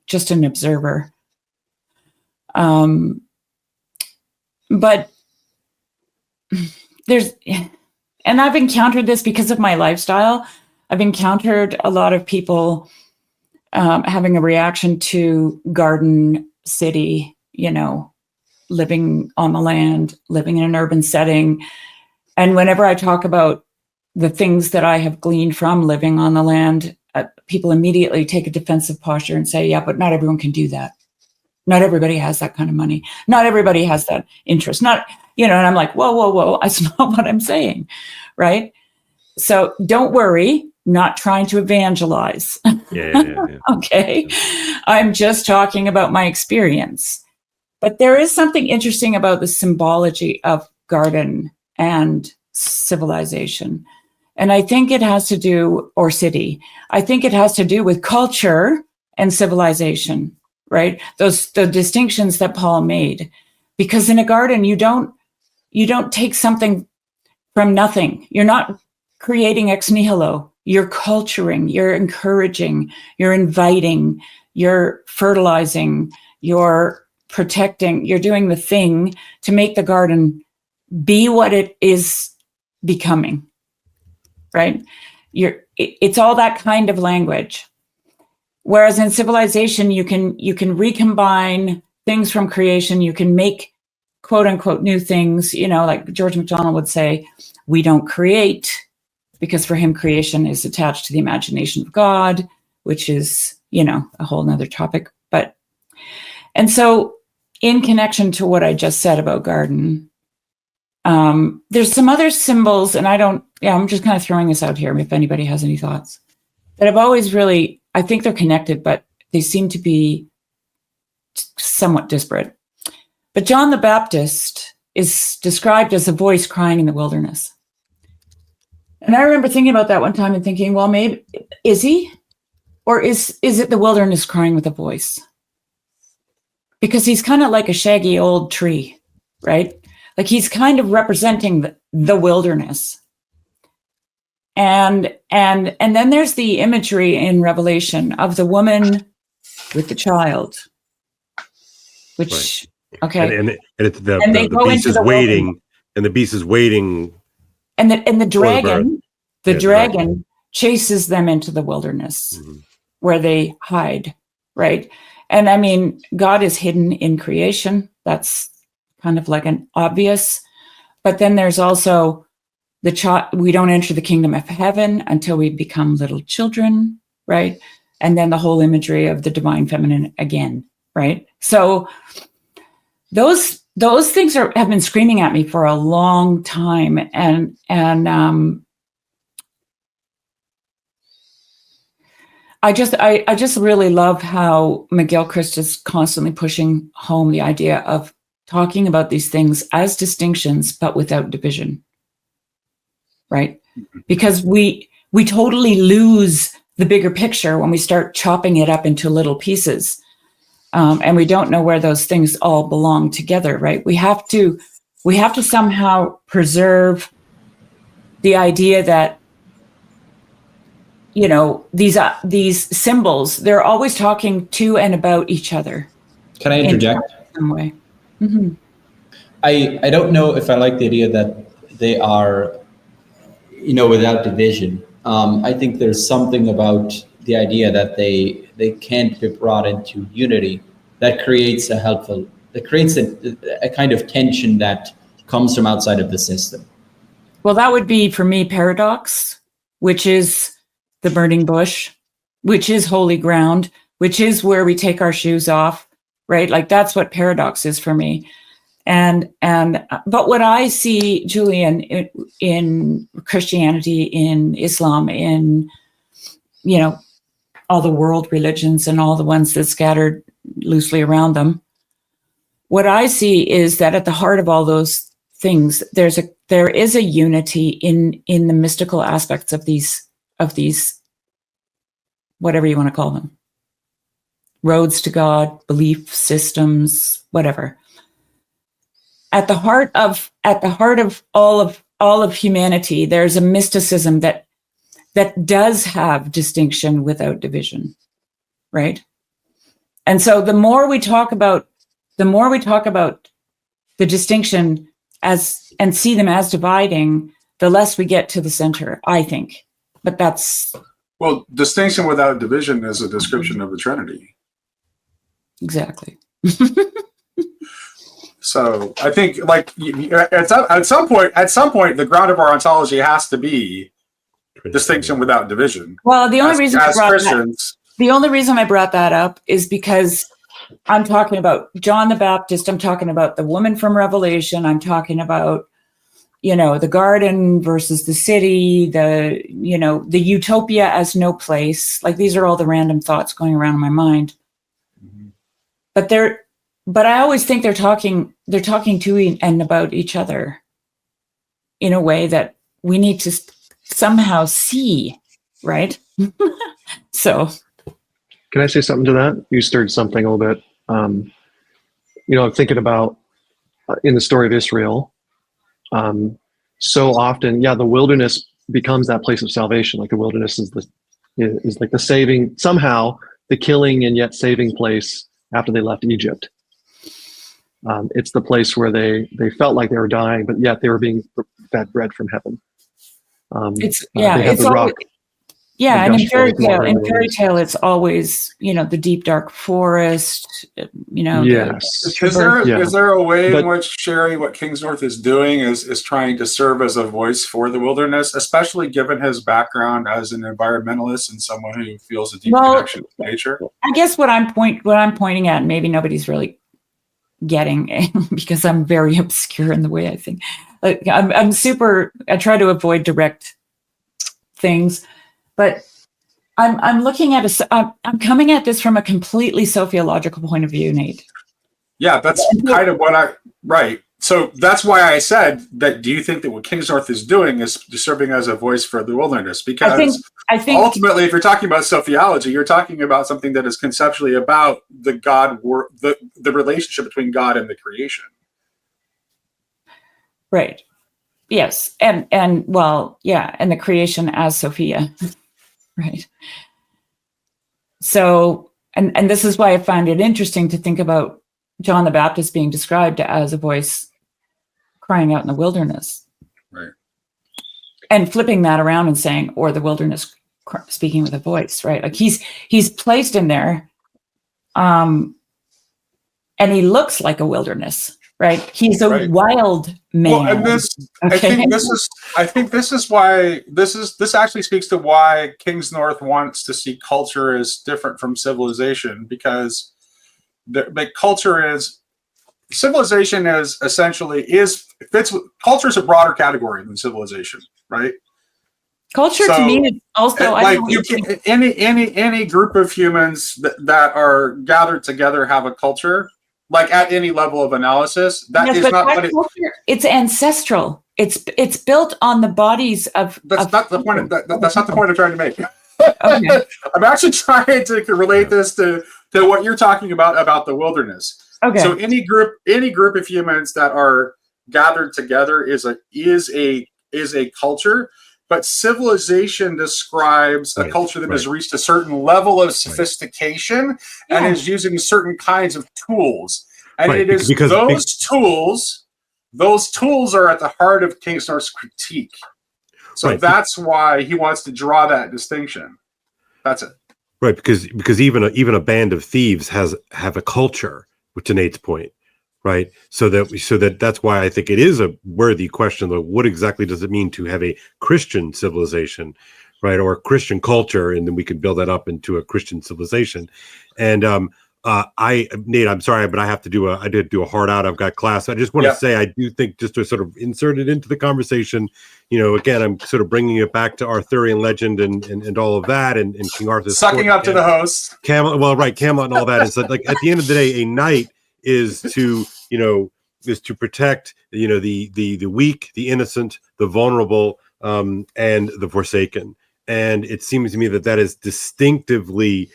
just an observer. But and I've encountered this because of my lifestyle. I've encountered a lot of people having a reaction to garden city, living on the land, living in an urban setting. And whenever I talk about the things that I have gleaned from living on the land, people immediately take a defensive posture and say, yeah, but not everyone can do that. Not everybody has that kind of money. Not everybody has that interest. And I'm like, whoa, that's not what I'm saying, right? So don't worry, not trying to evangelize. Yeah. Okay. I'm just talking about my experience. But there is something interesting about the symbology of garden and civilization. And I think it has to do, or city, I think it has to do with culture and civilization, right? The distinctions that Paul made. Because in a garden, you don't take something from nothing. You're not creating ex nihilo. You're culturing, you're encouraging, you're inviting, you're fertilizing, you're protecting, you're doing the thing to make the garden be what it is becoming, right? It's all that kind of language. Whereas in civilization, you can recombine things from creation, you can make quote unquote new things, like George MacDonald would say, we don't create, because for him, creation is attached to the imagination of God, which is, a whole nother topic. And so in connection to what I just said about garden, there's some other symbols, and I'm just kind of throwing this out here if anybody has any thoughts, that I've always really, I think they're connected, but they seem to be somewhat disparate. But John the Baptist is described as a voice crying in the wilderness. And I remember thinking about that one time and thinking, well, maybe, is he? Or is it the wilderness crying with a voice? Because he's kind of like a shaggy old tree, right? Like he's kind of representing the wilderness. and then there's the imagery in Revelation of the woman with the child, which okay, and they the go beast into is the waiting, wilderness. and the beast is waiting. And the birth. dragon, Yeah, the dragon chases them into the wilderness Mhm. where they hide, right? And I mean, God is hidden in creation. That's kind of like an obvious. But then there's also the child. We don't enter the kingdom of heaven until we become little children, right? And then the whole imagery of the divine feminine again, right? So those things have been screaming at me for a long time, and I just really love how Miguel Christ is constantly pushing home the idea of talking about these things as distinctions, but without division, right? Because we totally lose the bigger picture when we start chopping it up into little pieces. And we don't know where those things all belong together, right? We have to somehow preserve the idea that, you know, these symbols, they're always talking to and about each other. Can I interject? In some way. Mm-hmm. I don't know if I like the idea that they are, you know, without division. I think there's something about the idea that they can't be brought into unity that creates a kind of tension that comes from outside of the system. Well, that would be for me paradox, which is the burning bush, which is holy ground, which is where we take our shoes off, right? Like that's what paradox is for me. But what I see, Julian, in Christianity, in Islam, in, you know, all the world religions and all the ones that scattered loosely around them, what I see is that at the heart of all those things, there is a unity in the mystical aspects of these, whatever you want to call them, roads to God, belief systems, whatever. At the heart of all of humanity, there's a mysticism that does have distinction without division, right? And so the more we talk about the distinction as and see them as dividing, the less we get to the center, I think. But that's Well, distinction without division is a description of the Trinity. exactly. So I think, like, at some point, the ground of our ontology has to be distinction without division. Well, the only reason I brought that up is because I'm talking about John the Baptist. I'm talking about the woman from Revelation. I'm talking about, you know, the garden versus the city, the utopia as no place. Like, these are all the random thoughts going around in my mind. Mm-hmm. But I always think they're talking to and about each other in a way that we need to somehow see, right? So, can I say something to that? You stirred something a little bit. I'm thinking about in the story of Israel. So often, the wilderness becomes that place of salvation. Like the wilderness is like the saving, somehow the killing and yet saving place after they left Egypt. It's the place where they felt like they were dying, but yet they were being fed bread from heaven. They had the rock. Yeah, and in fairy tale, it's always, the deep dark forest. Yes. Is there a way in which Shari, what Kingsnorth is doing, is trying to serve as a voice for the wilderness, especially given his background as an environmentalist and someone who feels a deep connection to nature? I guess what I'm pointing at, and maybe nobody's really getting because I'm very obscure in the way I think. I try to avoid direct things. But I'm looking at I'm coming at this from a completely sociological point of view, Nate. Yeah, that's kind of what right. So that's why I said that. Do you think that what Kingsnorth is doing is serving as a voice for the wilderness? Because I think ultimately, if you're talking about sophology, you're talking about something that is conceptually about the the relationship between God and the creation. Right. Yes, and well, yeah, and the creation as Sophia, right? So, and this is why I find it interesting to think about John the Baptist being described as a voice crying out in the wilderness, Right. and flipping that around and saying, or the wilderness speaking with a voice, right? Like he's placed in there, and he looks like a wilderness, right? He's a Right. wild man. Well, and I think this is why this actually speaks to why Kingsnorth wants to see culture as different from civilization, because the culture is civilization is essentially culture is a broader category than civilization, right? Culture to me is also like any group of humans that are gathered together have a culture. Like at any level of analysis, that is not what it's ancestral. It's built on the bodies of. That's not the point. That's not the point I'm trying to make. Okay. I'm actually trying to relate this to what you're talking about the wilderness. Okay. So any group of humans that are gathered together is a culture. But civilization describes a culture that has reached a certain level of sophistication and is using certain kinds of tools. And it is those tools are at the heart of Kingsnorth's critique. So that's why he wants to draw that distinction. That's it. Right, because even a band of thieves have a culture, to Nate's point. Right. So that's why I think it is a worthy question of what exactly does it mean to have a Christian civilization, right? Or a Christian culture. And then we can build that up into a Christian civilization. And Nate, I'm sorry, but I did do a hard out. I've got class. I just want to say, I do think, just to sort of insert it into the conversation, again, I'm sort of bringing it back to Arthurian legend and all of that. And King Arthur's sucking up to the host. Camelot and all that. It's like at the end of the day, a knight is to protect the weak, the innocent, the vulnerable, and the forsaken. And it seems to me that is distinctively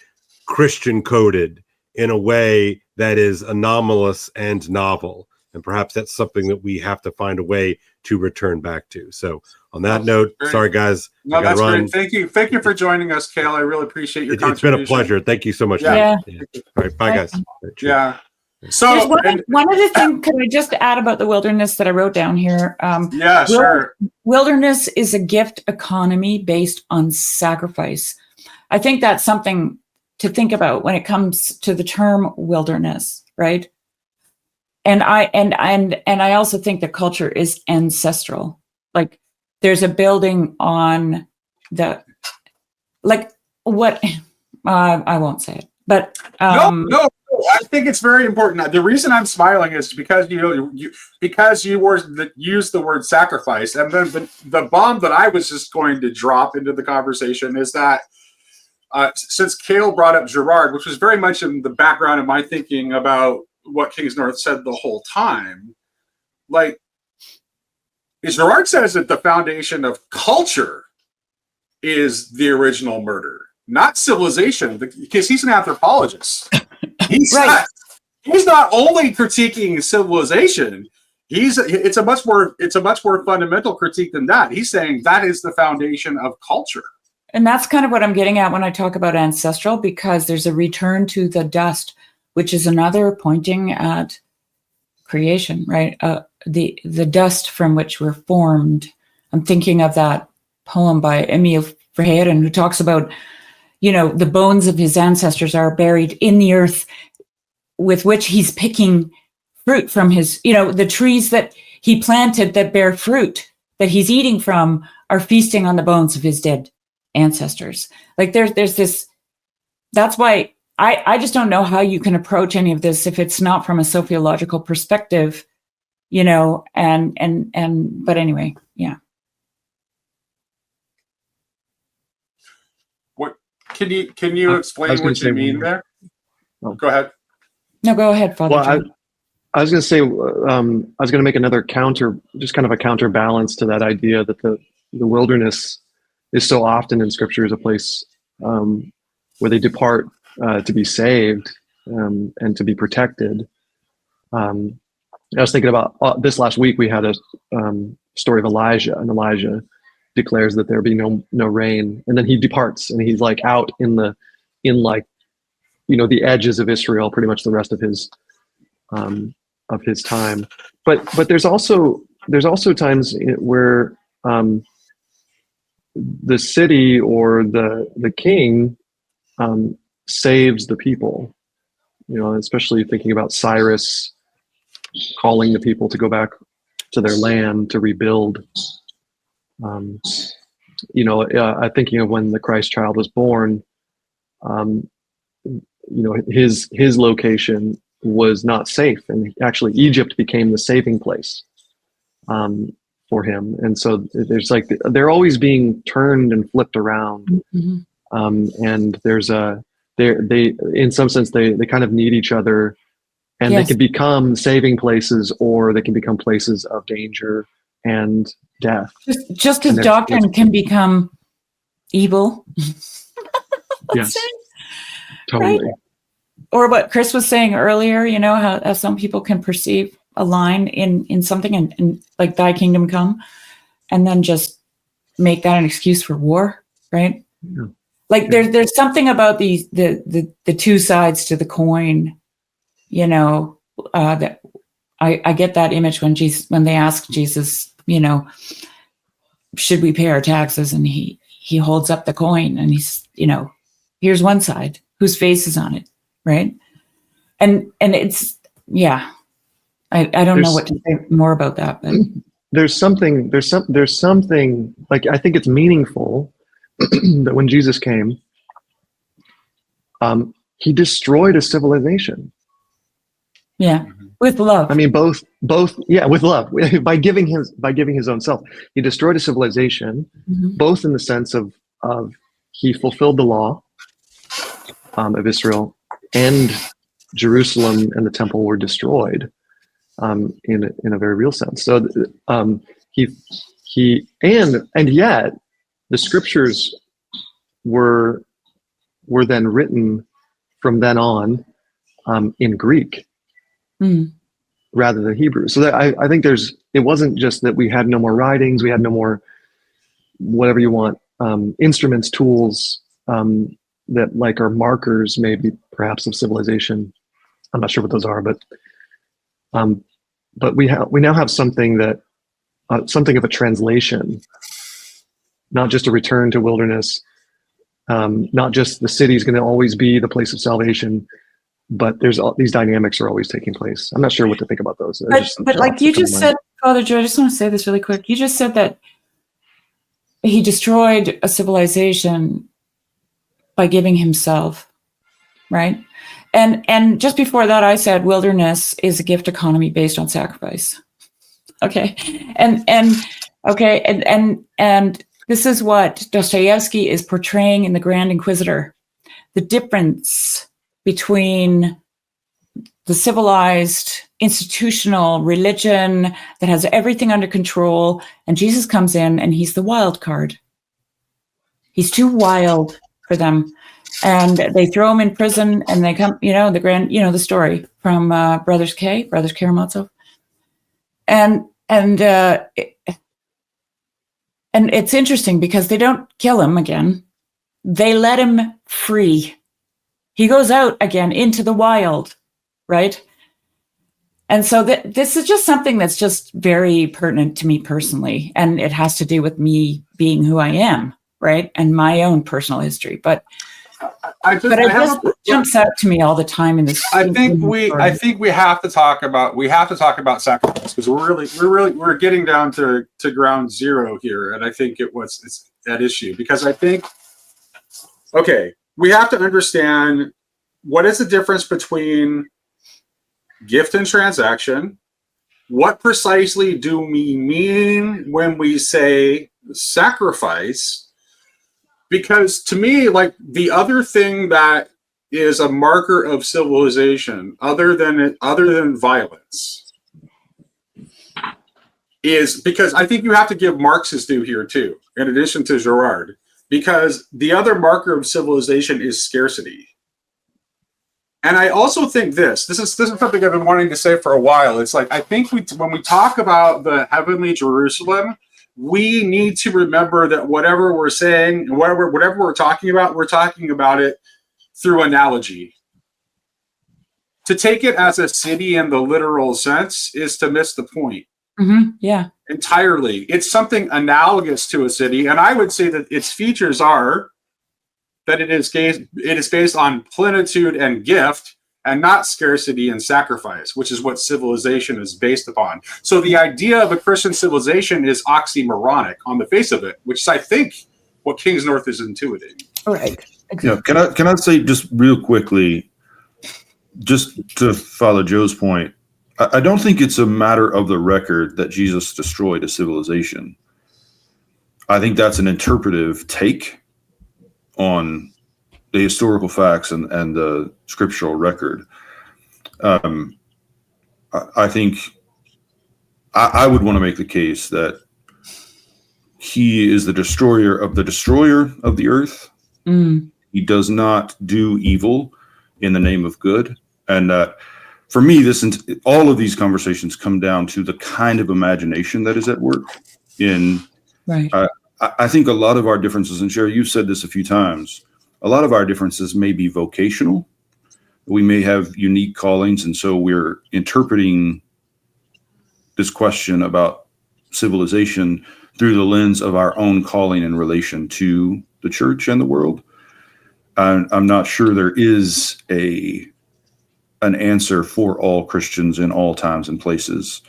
Christian coded in a way that is anomalous and novel. And perhaps that's something that we have to find a way to return back to. So on that note, sorry guys. No, that's great. Thank you for joining us, Kale. I really appreciate your contribution. It's been a pleasure. Thank you so much. Yeah. All right, bye guys. Yeah. So one other thing, can I just add about the wilderness that I wrote down here? Sure. Wilderness is a gift economy based on sacrifice. I think that's something to think about when it comes to the term wilderness, right? And I also think that culture is ancestral. Like there's a building on the, like what I won't say it, but no. I think it's very important. The reason I'm smiling is because you used the word sacrifice, and then the bomb that I was just going to drop into the conversation is that since Kale brought up Gerard, which was very much in the background of my thinking about what Kingsnorth said the whole time, like Gerard says that the foundation of culture is the original murder, not civilization, because he's an anthropologist. He's not only critiquing civilization. It's a much more fundamental critique than that. He's saying that is the foundation of culture. And that's kind of what I'm getting at when I talk about ancestral, because there's a return to the dust, which is another pointing at creation, right? The dust from which we're formed. I'm thinking of that poem by Emile Verhaeren, who talks about, the bones of his ancestors are buried in the earth with which he's picking fruit from his, the trees that he planted that bear fruit that he's eating from are feasting on the bones of his dead ancestors. Like there's this, that's why I just don't know how you can approach any of this if it's not from a sociological perspective, but anyway, yeah. Can you explain what you mean there? Oh, go ahead. No, go ahead, Father. Well, I was going to say, I was going to make another counterbalance to that idea that the wilderness is so often in Scripture as a place where they depart to be saved and to be protected. I was thinking about this last week. We had a story of Elijah, and Elijah declares that there be no rain, and then he departs, and he's like out in the the edges of Israel, pretty much the rest of his time. But there's also times where the city or the king saves the people. Especially thinking about Cyrus calling the people to go back to their land to rebuild. Thinking of when the Christ child was born, his location was not safe, and actually Egypt became the saving place for him. And so there's they're always being turned and flipped around, and there's they in some sense they kind of need each other, and Yes. they can become saving places, or they can become places of danger and death. Just as And doctrine can become evil. Yes, totally. Right. Or what Chris was saying earlier, how some people can perceive a line in something and like thy kingdom come, and then just make that an excuse for war, right? Yeah. Like there's something about the two sides to the coin, that I get that image when they ask Jesus, should we pay our taxes? And he holds up the coin and he's, here's one side whose face is on it, right? And it's, yeah, I don't know what to say more about that, but there's something like, I think it's meaningful that when Jesus came, he destroyed a civilization. yeah, with love. I mean, both, yeah, with love, by giving his own self, he destroyed a civilization, both in the sense of he fulfilled the law of Israel, and Jerusalem and the temple were destroyed in a very real sense. So he and yet the scriptures were then written from then on in Greek rather than Hebrew. So that I think it wasn't just that we had no more writings, we had no more whatever you want, instruments, tools that like are markers maybe perhaps of civilization. I'm not sure what those are, but we now have something that something of a translation, not just a return to wilderness, not just the city is going to always be the place of salvation, but these dynamics are always taking place. I'm not sure what to think about those. But like you just said, Father Joe, I just want to say this really quick. You just said that he destroyed a civilization by giving himself, right? And just before that, I said wilderness is a gift economy based on sacrifice. Okay, and this is what Dostoevsky is portraying in The Grand Inquisitor: the difference between the civilized, institutional religion that has everything under control, and Jesus comes in and he's the wild card. He's too wild for them. And they throw him in prison, and they come, the story from Brothers Karamazov. And it's interesting because they don't kill him again. They let him free. He goes out again into the wild, right? And so this is just something that's just very pertinent to me personally. And it has to do with me being who I am, right? And my own personal history. But it just jumps out to me all the time in this. I think we have to talk about sacrifice, because we're getting down to ground zero here, and I think it's that issue, because I think we have to understand what is the difference between gift and transaction. What precisely do we mean when we say sacrifice? Because to me, like, the other thing that is a marker of civilization, other than violence, is, because I think you have to give Marx his due here too, in addition to Girard, because the other marker of civilization is scarcity. And I also think this is something I've been wanting to say for a while. It's like, I think when we talk about the heavenly Jerusalem, we need to remember that whatever we're saying, whatever we're talking about it through analogy. To take it as a city in the literal sense is to miss the point. Yeah. Entirely. It's something analogous to a city, and I would say that its features are that it is based on plenitude and gift, and not scarcity and sacrifice, which is what civilization is based upon. So the idea of a Christian civilization is oxymoronic on the face of it, which is, I think, what Kingsnorth is intuiting. Right. Exactly. Yeah, can I say just real quickly, just to follow Joe's point, I don't think it's a matter of the record that Jesus destroyed a civilization. I think that's an interpretive take on the historical facts and the scriptural record. I think I would want to make the case that he is the destroyer of the earth. He does not do evil in the name of good. And for me, all of these conversations come down to the kind of imagination that is at work in, right. I think a lot of our differences, and Shari, you've said this a few times, a lot of our differences may be vocational. We may have unique callings, and so we're interpreting this question about civilization through the lens of our own calling in relation to the church and the world. I'm not sure there is an answer for all Christians in all times and places.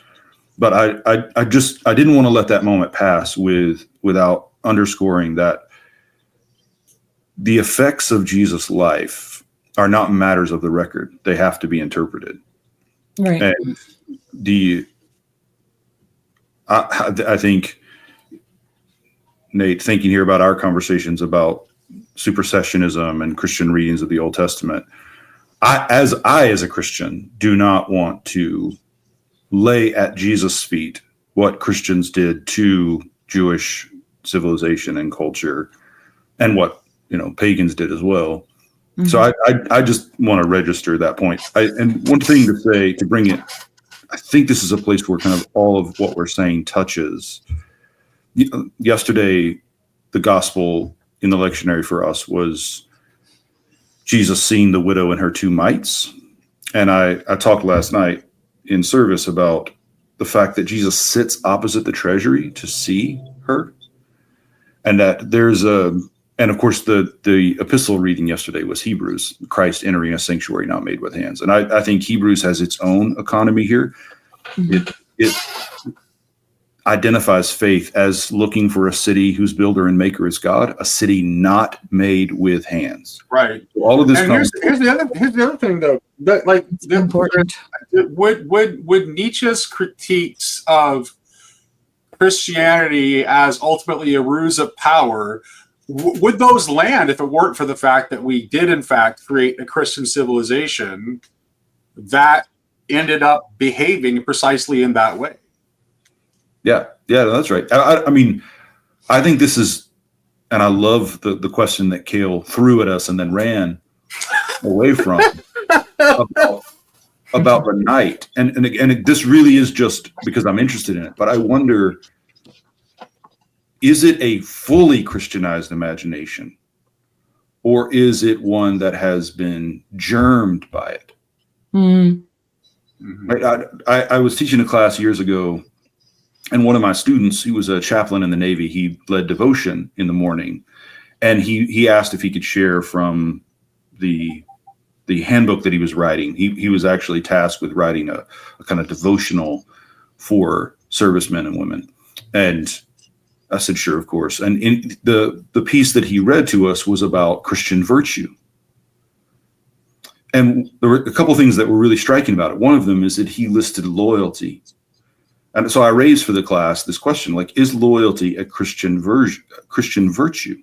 But I didn't want to let that moment pass without underscoring that the effects of Jesus' life are not matters of the record. They have to be interpreted. Right. And I think, Nate, thinking here about our conversations about supersessionism and Christian readings of the Old Testament, I as a Christian do not want to lay at Jesus' feet what Christians did to Jewish civilization and culture, and what pagans did as well. Mm-hmm. So I just want to register that point. And one thing to say, to bring it, I think this is a place where kind of all of what we're saying touches. Yesterday, the gospel in the lectionary for us was Jesus seeing the widow and her two mites. And I talked last night in service about the fact that Jesus sits opposite the treasury to see her, and that and of course the epistle reading yesterday was Hebrews, Christ entering a sanctuary not made with hands. And I think Hebrews has its own economy here. Mm-hmm. It identifies faith as looking for a city whose builder and maker is God, a city not made with hands. Right. So all of this. And here's the other thing, though. That important. Would Nietzsche's critiques of Christianity as ultimately a ruse of power, would those land if it weren't for the fact that we did in fact create a Christian civilization that ended up behaving precisely in that way? Yeah, that's right. I mean, I think this is, and I love the question that Kale threw at us and then ran away from about the night. And this really is just because I'm interested in it. But I wonder, is it a fully Christianized imagination, or is it one that has been germed by it? Mm-hmm. Right? I was teaching a class years ago, and one of my students, he was a chaplain in the Navy, he led devotion in the morning, and he asked if he could share from the handbook that he was writing. He was actually tasked with writing a kind of devotional for servicemen and women. And I said, sure, of course. And in the piece that he read to us was about Christian virtue. And there were a couple of things that were really striking about it. One of them is that he listed loyalty. And so I raised for the class this question, like, is loyalty a Christian virtue?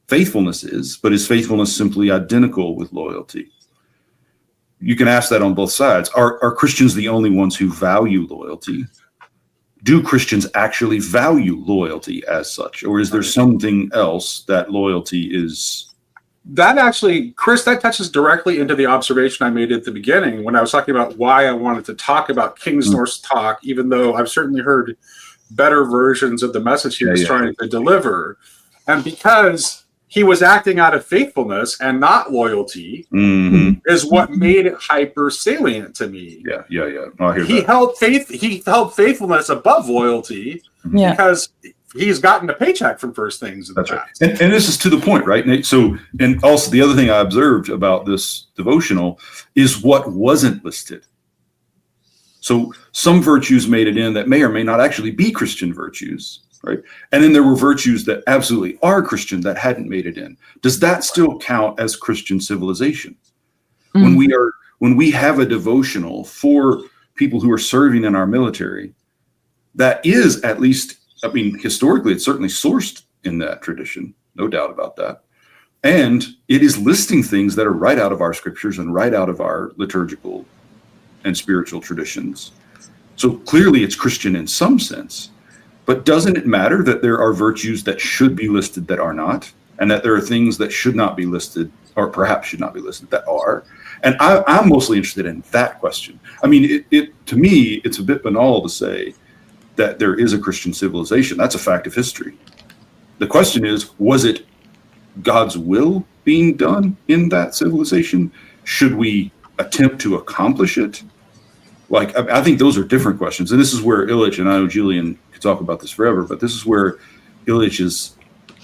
Faithfulness is, but is faithfulness simply identical with loyalty? You can ask that on both sides. Are Christians the only ones who value loyalty? Do Christians actually value loyalty as such? Or is there something else that loyalty is that actually, Chris, that touches directly into the observation I made at the beginning when I was talking about why I wanted to talk about Kingsnorth's talk, even though I've certainly heard better versions of the message he was trying to deliver. And because he was acting out of faithfulness and not loyalty, is what made it hyper salient to me. Yeah. No, I hear He that. He held faithfulness above loyalty because he's gotten a paycheck from First Things. That's right. And this is to the point, right, Nate? So, and also the other thing I observed about this devotional is what wasn't listed. So some virtues made it in that may or may not actually be Christian virtues, right? And then there were virtues that absolutely are Christian that hadn't made it in. Does that still count as Christian civilization? When we have a devotional for people who are serving in our military, that is at least, I mean, historically, it's certainly sourced in that tradition, no doubt about that. And it is listing things that are right out of our scriptures and right out of our liturgical and spiritual traditions. So clearly it's Christian in some sense, but doesn't it matter that there are virtues that should be listed that are not, and that there are things that should not be listed, or perhaps should not be listed, that are? And I'm mostly interested in that question. I mean, to me, it's a bit banal to say that there is a Christian civilization. That's a fact of history. The question is, was it God's will being done in that civilization? Should we attempt to accomplish it? Like, I think those are different questions. And this is where Illich, and I know Julian could talk about this forever, but this is where Illich's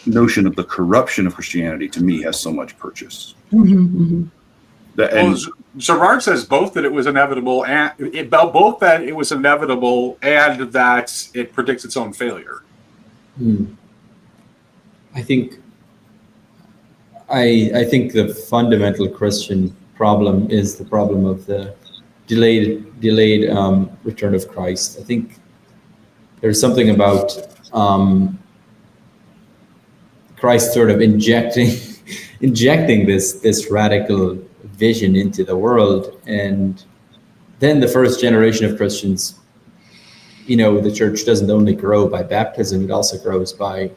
notion of the corruption of Christianity, to me, has so much purchase. Gerard says both that it was inevitable and both that it was inevitable and that it predicts its own failure. I think the fundamental Christian problem is the problem of the delayed return of Christ. I think there's something about Christ sort of injecting this radical vision into the world, and then the first generation of Christians, the church doesn't only grow by baptism, it also grows by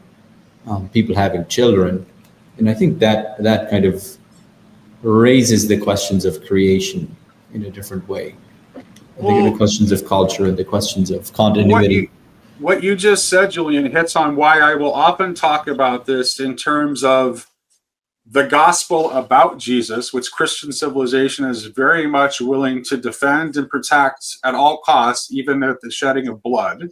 people having children. And I think that kind of raises the questions of creation in a different way. I think the questions of culture and the questions of continuity. What you just said, Julian, hits on why I will often talk about this in terms of the gospel about Jesus, which Christian civilization is very much willing to defend and protect at all costs, even at the shedding of blood.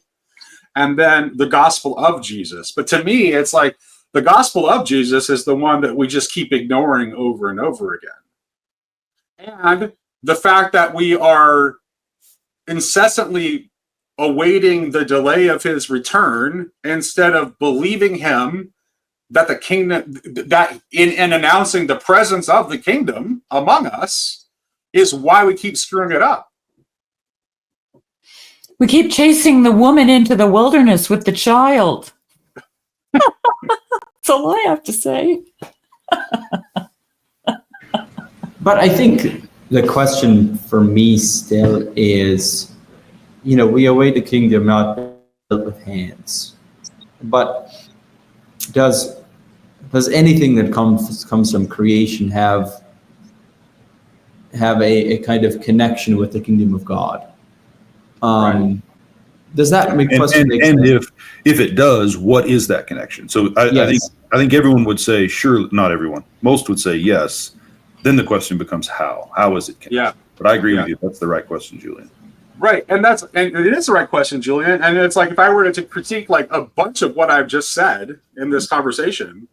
And then the gospel of Jesus. But to me, it's like the gospel of Jesus is the one that we just keep ignoring over and over again. And the fact that we are incessantly awaiting the delay of his return instead of believing him that the kingdom, that in announcing the presence of the kingdom among us, is why we keep screwing it up. We keep chasing the woman into the wilderness with the child. That's all I have to say. But I think the question for me still is, we await the kingdom not built with hands. But does anything that comes from creation have a kind of connection with the kingdom of God? Right. Does that make question make sense? And if it does, what is that connection? So I think everyone would say, sure, not everyone. Most would say yes. Then the question becomes how. How is it connected? Yeah. But I agree with you. That's the right question, Julian. Right, and it is the right question, Julian. And it's like if I were to critique like a bunch of what I've just said in this conversation,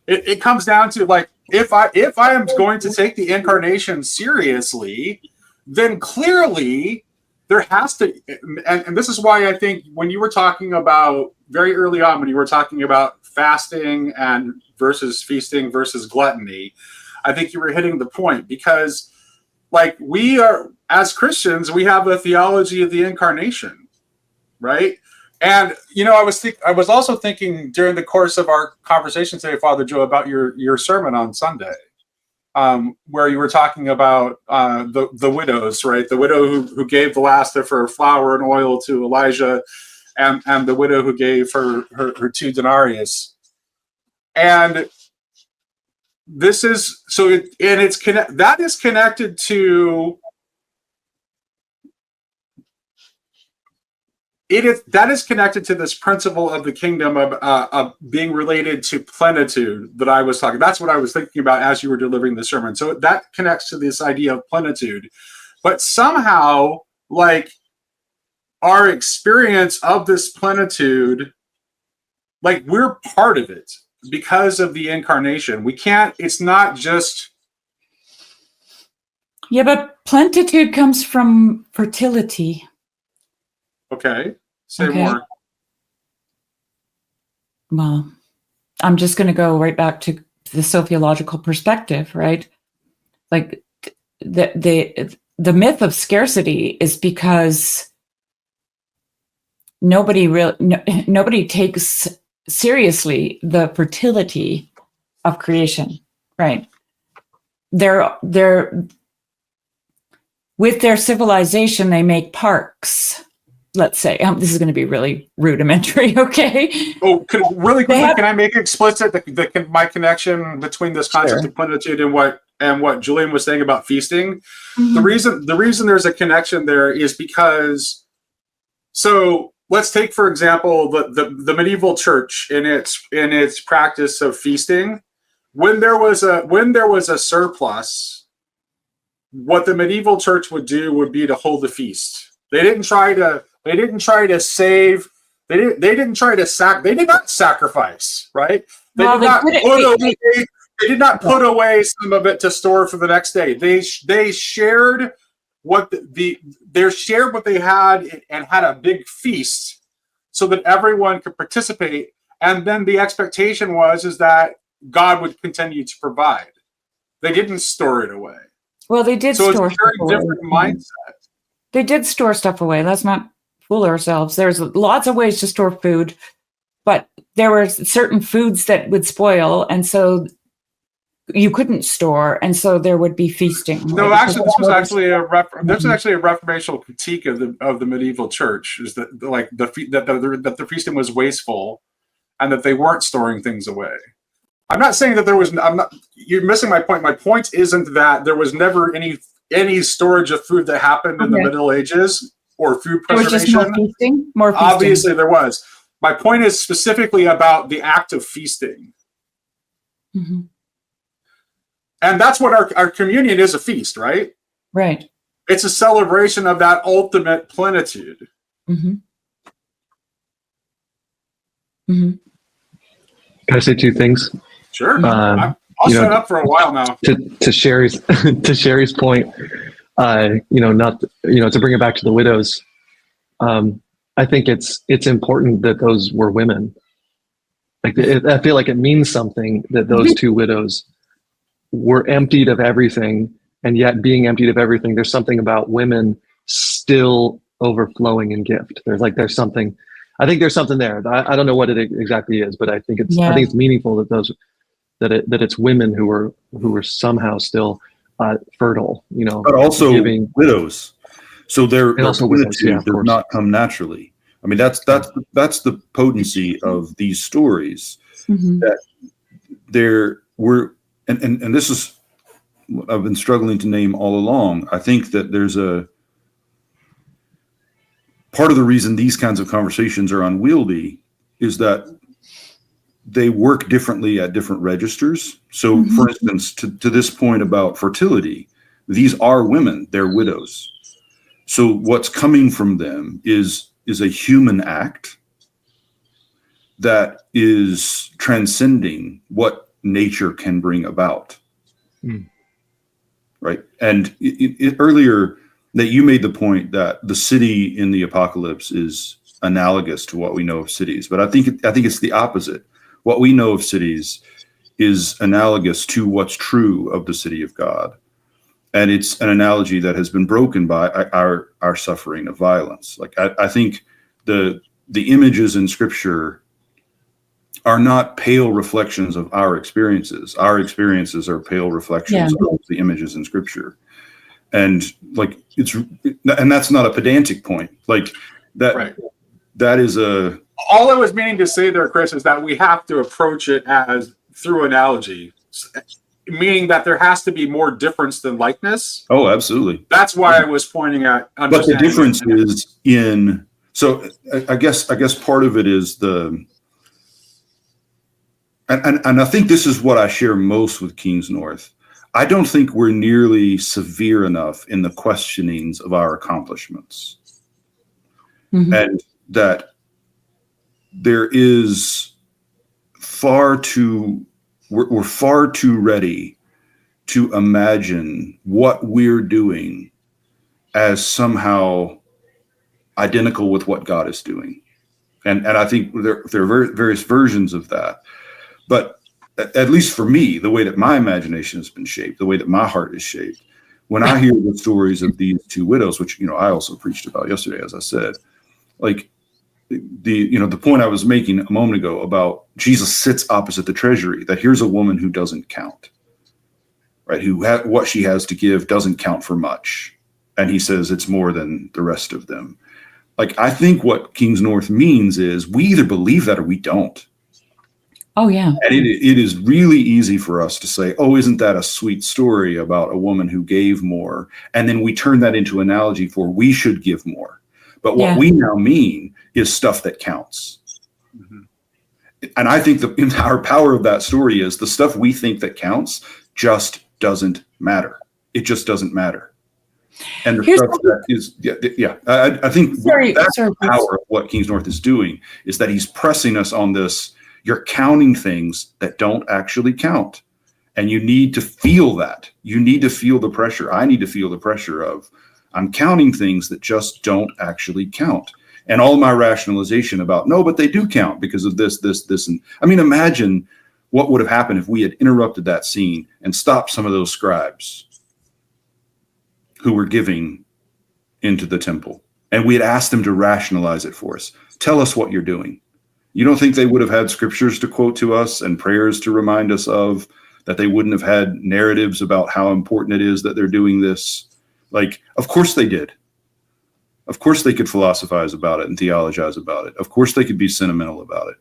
it comes down to like if I am going to take the incarnation seriously, then clearly there has to, and this is why I think when you were talking about very early on, when you were talking about fasting and versus feasting versus gluttony, I think you were hitting the point because like we are, as Christians, we have a theology of the incarnation, right? And I was also thinking during the course of our conversation today, Father Joe, about your sermon on Sunday, where you were talking about the widows, right? The widow who gave the last of her flour and oil to Elijah, and the widow who gave her 2 denarius. And this is so it, and it's that is connected to that is connected to this principle of the kingdom of being related to plenitude that I was talking. That's what I was thinking about as you were delivering the sermon. So that connects to this idea of plenitude, but somehow, like, our experience of this plenitude, like, we're part of it because of the incarnation. We can't, it's not just. Yeah, but plenitude comes from fertility. Okay. Say Okay. more. Well, I'm just going to go right back to the sociological perspective, right? Like the myth of scarcity is because nobody takes seriously the fertility of creation, right? They're with their civilization, they make parks. Let's say this is going to be really rudimentary. Okay. Oh, really quickly, have- can I make explicit my connection between this concept Sure. of plenitude and what Julian was saying about feasting? Mhm. The reason there's a connection there is because, so let's take, for example, the medieval church in its practice of feasting. When there was a surplus, what the medieval church would do would be to hold a feast. They didn't try to save. They did not sacrifice, right? They Well, they did not put away some of it to store for the next day. They shared what they shared what they had and had a big feast so that everyone could participate. And then the expectation is that God would continue to provide. They didn't store it away. Well, they did So store it's a very stuff away. different mindset. They did store stuff away. Let's not fool ourselves. There's lots of ways to store food, but there were certain foods that would spoil, and so you couldn't store, and so there would be feasting. No, right? actually, this was actually a reformational critique of the medieval church, is that that the feasting was wasteful, and that they weren't storing things away. I'm not saying that there was. You're missing my point. My point isn't that there was never any storage of food that happened in the Middle Ages or food There was preservation. just more feasting. Obviously, there was. My point is specifically about the act of feasting. Mm-hmm. And that's what our communion is, a feast, right? Right. It's a celebration of that ultimate plenitude. Mm-hmm. Mm-hmm. Can I say two things? Sure. I'll shut up for a while now. To Shari's point, to bring it back to the widows, I think it's important that those were women. Like, I feel like it means something that those two widows were emptied of everything, and yet being emptied of everything, there's something about women still overflowing in gift. There's something. I think there's something there. I don't know what it exactly is, but I think it's meaningful that it's women who were somehow still fertile, but also giving. Widows. So their also plenitude does not come naturally. I mean, that's the potency of these stories. Mm-hmm. That there were, and this is what I've been struggling to name all along. I think that there's a part of the reason these kinds of conversations are unwieldy is that they work differently at different registers. So, for instance, to this point about fertility, these are women, they're widows. So what's coming from them is a human act that is transcending what nature can bring about. Right. And earlier that you made the point that the city in the apocalypse is analogous to what we know of cities, but I think it's the opposite. What we know of cities is analogous to what's true of the city of God. And it's an analogy that has been broken by our suffering of violence. Like, I think the images in Scripture are not pale reflections of our experiences. Our experiences are pale reflections of the images in Scripture. And and that's not a pedantic point. Like that, Right. That is all I was meaning to say there, Chris, is that we have to approach it as through analogy. meaning that there has to be more difference than likeness. Oh, absolutely. That's why I was pointing at. But the difference is in. So I guess part of it is the. And I think this is what I share most with Kingsnorth. I don't think we're nearly severe enough in the questionings of our accomplishments. Mhm. And that there is we're far too ready to imagine what we're doing as somehow identical with what God is doing. And I think there are various versions of that. But at least for me, the way that my imagination has been shaped, the way that my heart is shaped, when I hear the stories of these two widows, which, I also preached about yesterday, as I said, like the point I was making a moment ago about Jesus sits opposite the treasury, that here's a woman who doesn't count, right? What she has to give doesn't count for much. And he says it's more than the rest of them. Like, I think what Kingsnorth means is we either believe that or we don't. Oh, yeah. And it is really easy for us to say, oh, isn't that a sweet story about a woman who gave more? And then we turn that into analogy for we should give more. But what we now mean is stuff that counts. Mm-hmm. And I think the entire power of that story is the stuff we think that counts just doesn't matter. It just doesn't matter. And the stuff that is, I think that's the power of what Kingsnorth is doing, is that he's pressing us on this. You're counting things that don't actually count. And you need to feel that. You need to feel the pressure. I need to feel the pressure of, I'm counting things that just don't actually count. And all my rationalization about, no, but they do count because of this. And I mean, imagine what would have happened if we had interrupted that scene and stopped some of those scribes who were giving into the temple. And we had asked them to rationalize it for us. Tell us what you're doing. You don't think they would have had scriptures to quote to us and prayers to remind us of, that they wouldn't have had narratives about how important it is that they're doing this? Like, of course they did. Of course they could philosophize about it and theologize about it. Of course they could be sentimental about it.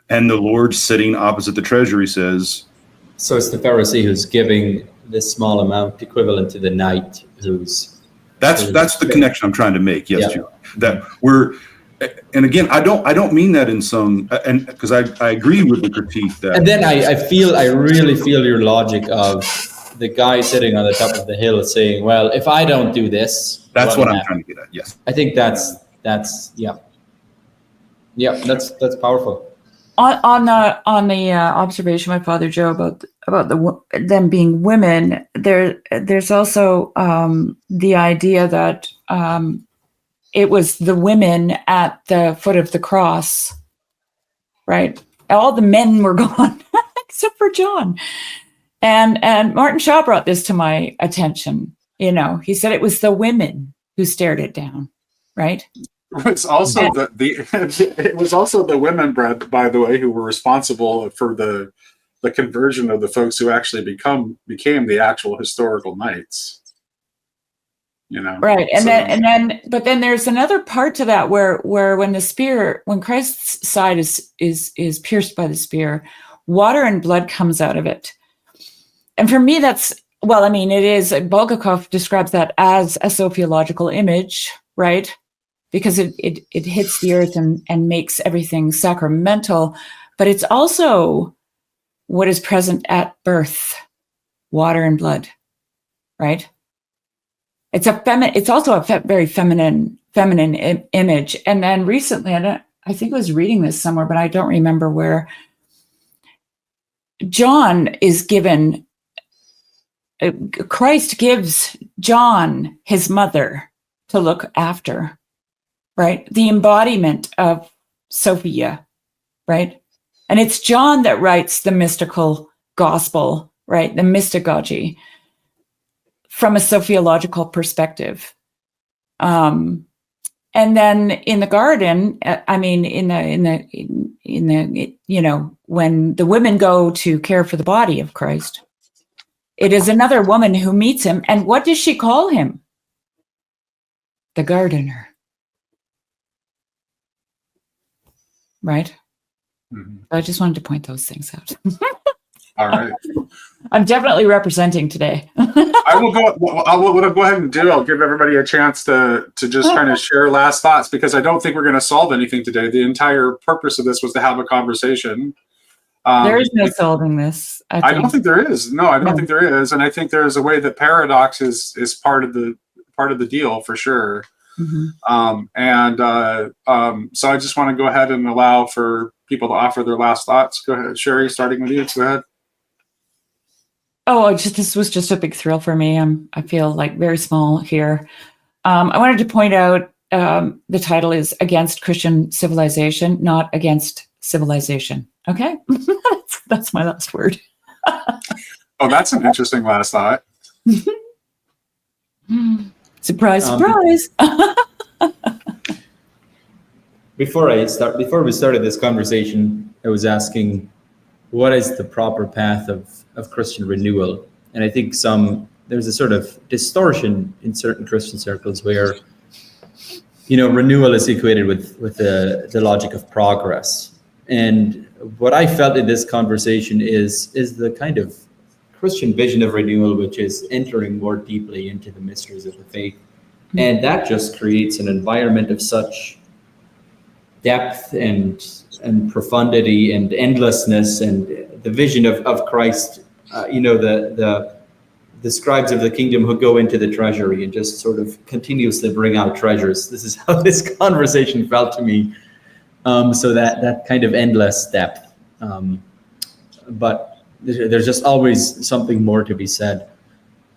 And the Lord sitting opposite the treasury says... So it's the Pharisee who's giving this small amount equivalent to the knight who's... That's the connection I'm trying to make, yes, Julian. That we're... And again, I don't mean that in some, and because I agree with the critique that. And then I really feel your logic of the guy sitting on the top of the hill saying, "Well, if I don't do this," that's what I'm trying to get at. Yes, I think that's powerful. On the observation by Father Joe about them being women, there's also the idea that. It was the women at the foot of the cross, right? All the men were gone except for John. And Martin Shaw brought this to my attention. He said it was the women who stared it down, right? It was also it was also the women, by the way, who were responsible for the conversion of the folks who actually became the actual historical knights. Right. But then there's another part to that where when Christ's side is pierced by the spear, water and blood comes out of it. And for me, it is, Bulgakov describes that as a sophiological image, right? Because it hits the earth and makes everything sacramental, but it's also what is present at birth, water and blood, right? It's also a very feminine image. And then recently, I think I was reading this somewhere, but I don't remember where. Christ gives John his mother to look after, right? The embodiment of Sophia, right? And it's John that writes the mystical gospel, right? The mystagogy. From a sophiological perspective. And then in the garden, when the women go to care for the body of Christ, it is another woman who meets him. And what does she call him? The gardener. Right? Mm-hmm. I just wanted to point those things out. All right. I'm definitely representing today. I will go. What I'll go ahead and do, I'll give everybody a chance to just kind of share last thoughts, because I don't think we're going to solve anything today. The entire purpose of this was to have a conversation. There is no solving this. I don't think there is. No, I don't think there is, and I think there's a way that paradox is part of the deal for sure. Mm-hmm. So I just want to go ahead and allow for people to offer their last thoughts. Go ahead, Shari, starting with you. Go ahead. Oh, this was just a big thrill for me. I feel like very small here. I wanted to point out the title is Against Christian Civilization, not Against Civilization. Okay, that's my last word. Oh, that's an interesting last thought. Surprise, surprise. Before we started this conversation, I was asking, what is the proper path of Christian renewal? And I think there's a sort of distortion in certain Christian circles where, renewal is equated with the logic of progress. And what I felt in this conversation is the kind of Christian vision of renewal, which is entering more deeply into the mysteries of the faith. And that just creates an environment of such depth and profundity and endlessness, and the vision of Christ, the scribes of the kingdom who go into the treasury and just sort of continuously bring out treasures. This is how this conversation felt to me. So that kind of endless depth. But there's just always something more to be said.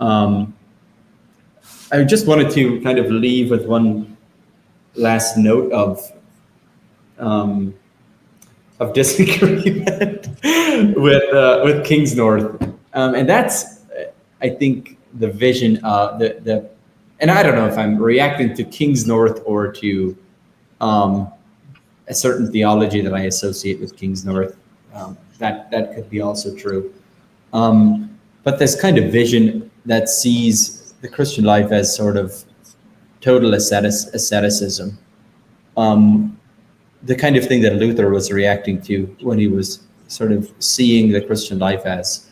I just wanted to kind of leave with one last note of disagreement with Kingsnorth, and that's, I think, the vision. And I don't know if I'm reacting to Kingsnorth or to a certain theology that I associate with Kingsnorth. That could be also true. But this kind of vision that sees the Christian life as sort of total asceticism. The kind of thing that Luther was reacting to when he was sort of seeing the Christian life as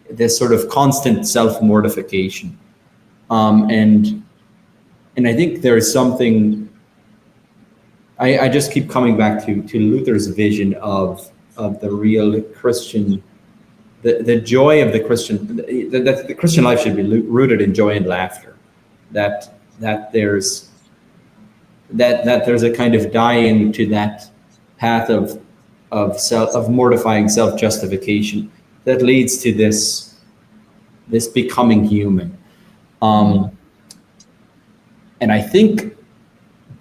this sort of constant self-mortification. And I think there is something, I just keep coming back to Luther's vision of the real Christian, the joy of the Christian, that the Christian life should be rooted in joy and laughter, that there's a kind of dying to that path of mortifying self-justification that leads to this becoming human. And I think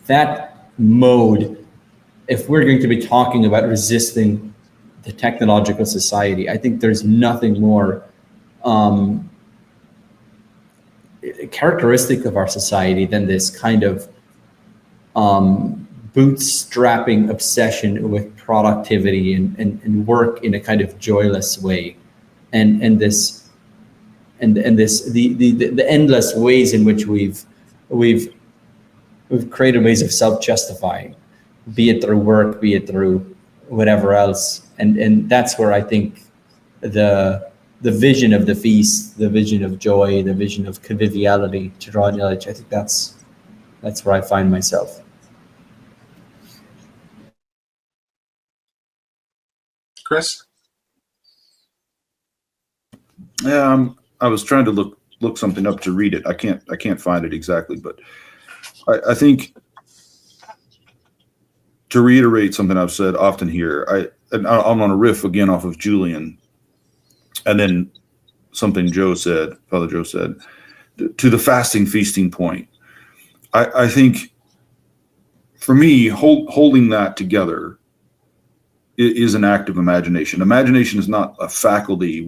that mode, if we're going to be talking about resisting the technological society, I think there's nothing more characteristic of our society than this kind of bootstrapping obsession with productivity and work in a kind of joyless way, and the endless ways in which we've created ways of self-justifying, be it through work, be it through whatever else, and that's where I think the vision of the feast, the vision of joy, the vision of conviviality to draw knowledge, I think that's where I find myself. Chris? Yeah, I was trying to look something up to read it. I can't find it exactly, but I think, to reiterate something I've said often here, I'm on a riff again off of Julian, and then something Father Joe said, to the fasting feasting point. I think, for me, holding that together is an act of imagination. Imagination is not a faculty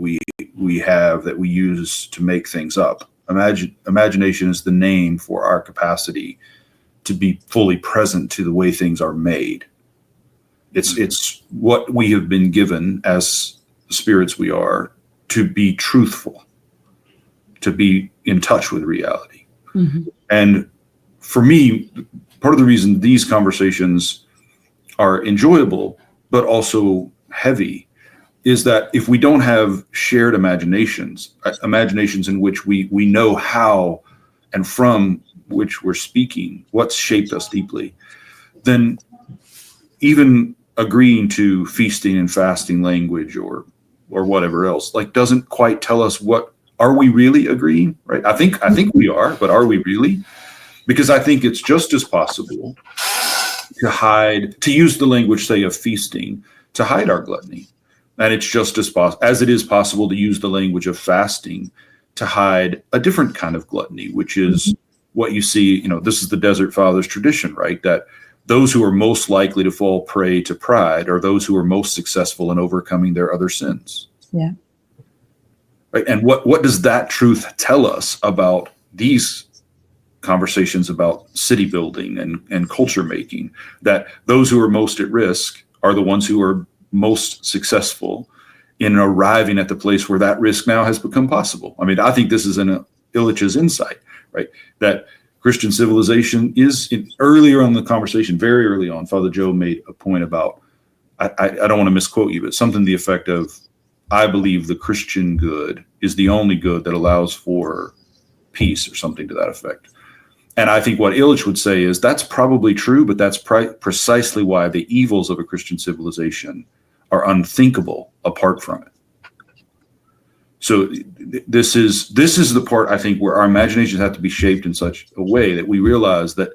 we have that we use to make things up. Imagination is the name for our capacity to be fully present to the way things are made. It's what we have been given as the spirits we are, to be truthful, to be in touch with reality. Mm-hmm. And for me, part of the reason these conversations are enjoyable, but also heavy, is that if we don't have shared imaginations in which we know how and from which we're speaking, what's shaped us deeply, then even agreeing to feasting and fasting language or whatever else, like, doesn't quite tell us what, are we really agreeing, right? I think we are, but are we really? Because I think it's just as possible to use the language, say, of feasting, to hide our gluttony. And it's just as as it is possible to use the language of fasting to hide a different kind of gluttony, which is what you see, this is the Desert Fathers tradition, right? That those who are most likely to fall prey to pride are those who are most successful in overcoming their other sins. Yeah. Right. And what does that truth tell us about these conversations about city building and culture making? That those who are most at risk are the ones who are most successful in arriving at the place where that risk now has become possible. I mean, I think this is in Illich's insight, right? That Christian civilization is earlier on in the conversation, very early on, Father Joe made a point about, I don't want to misquote you, but something to the effect of, I believe the Christian good is the only good that allows for peace, or something to that effect. And I think what Illich would say is that's probably true, but that's precisely why the evils of a Christian civilization are unthinkable apart from it. So this is the part, I think, where our imaginations have to be shaped in such a way that we realize that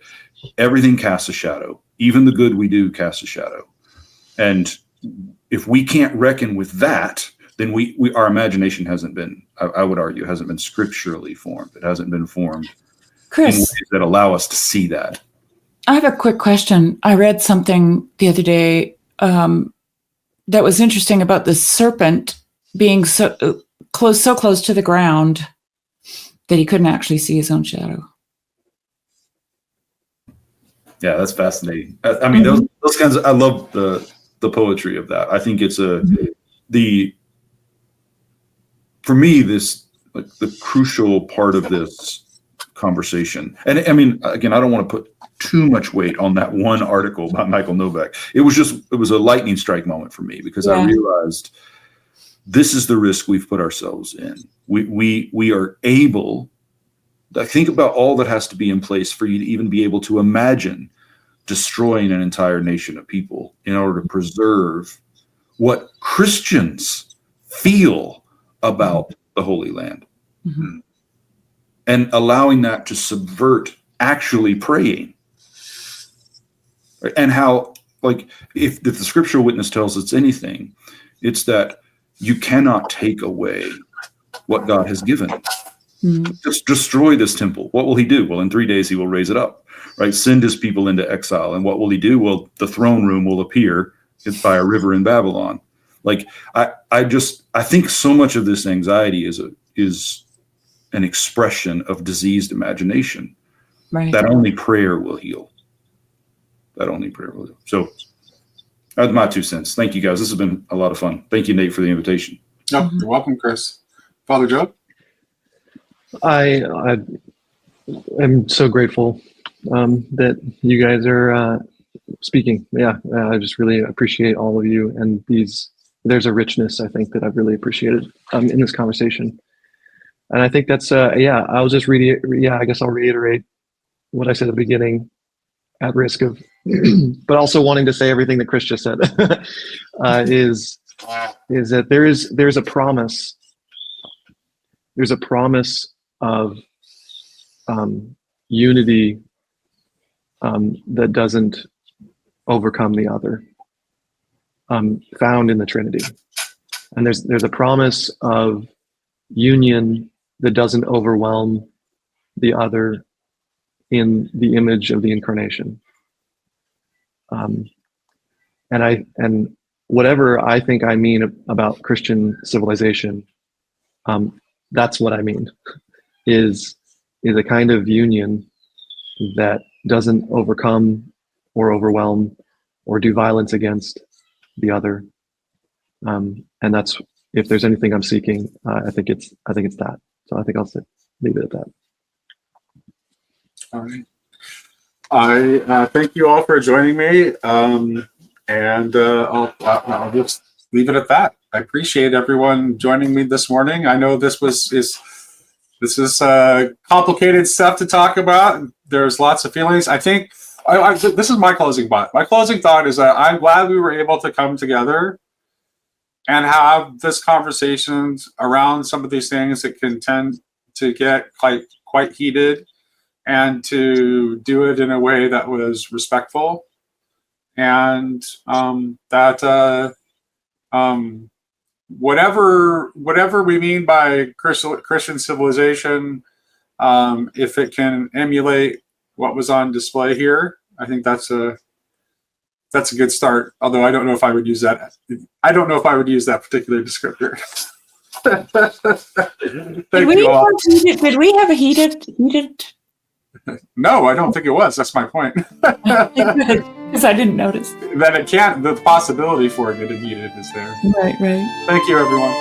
everything casts a shadow. Even the good we do casts a shadow. And if we can't reckon with that, then our imagination hasn't been, I would argue, hasn't been scripturally formed. It hasn't been formed Chris, in ways that allow us to see that. I have a quick question. I read something the other day that was interesting about the serpent being so close to the ground that he couldn't actually see his own shadow. Yeah, that's fascinating. I mean, those kinds of, I love the poetry of that. I think it's for me, this, like, the crucial part of this conversation. And I mean, again, I don't want to put too much weight on that one article by Michael Novak. It was a lightning strike moment for me, because I realized this is the risk we've put ourselves in. We are able to think about all that has to be in place for you to even be able to imagine destroying an entire nation of people in order to preserve what Christians feel about the Holy Land. Mm-hmm. And allowing that to subvert actually praying. And how, like, if the scriptural witness tells us anything, it's that you cannot take away what God has given. Mm-hmm. Just destroy this temple. What will he do? Well, in 3 days he will raise it up, right? Send his people into exile. And what will he do? Well, the throne room will appear by a river in Babylon. Like, I think so much of this anxiety is an expression of diseased imagination. Right. That only prayer will heal. So that's my 2 cents. Thank you, guys. This has been a lot of fun. Thank you, Nate, for the invitation. No, you're welcome, Chris. Father Joe? I am so grateful that you guys are speaking. Yeah, I just really appreciate all of you. And there's a richness, I think, that I've really appreciated in this conversation. And I think that's, I'll just I guess I'll reiterate what I said at the beginning, at risk of, but also wanting to say everything that Chris just said, is that there's a promise. There's a promise of unity that doesn't overcome the other, found in the Trinity. And there's a promise of union that doesn't overwhelm the other in the image of the incarnation. And whatever I think I mean about Christian civilization, that's what I mean, is a kind of union that doesn't overcome or overwhelm or do violence against the other. And that's, if there's anything I'm seeking, I think it's that. So I think I'll leave it at that. All right. I thank you all for joining me, and I'll just leave it at that. appreciate everyone joining me this morning. I know this is complicated stuff to talk about. There's lots of feelings. I think this is my closing thought. My closing thought is that I'm glad we were able to come together and have this conversations around some of these things that can tend to get quite heated, and to do it in a way that was respectful, and that whatever we mean by Christian civilization, if it can emulate what was on display here, I think that's a good start. Although I don't know if I would use that. I don't know if I would use that particular descriptor. Thank you all. Did we have a heated? No, I don't think it was. That's my point. Because I didn't notice. That it can't. The possibility for it getting heated is there. Right. Thank you, everyone.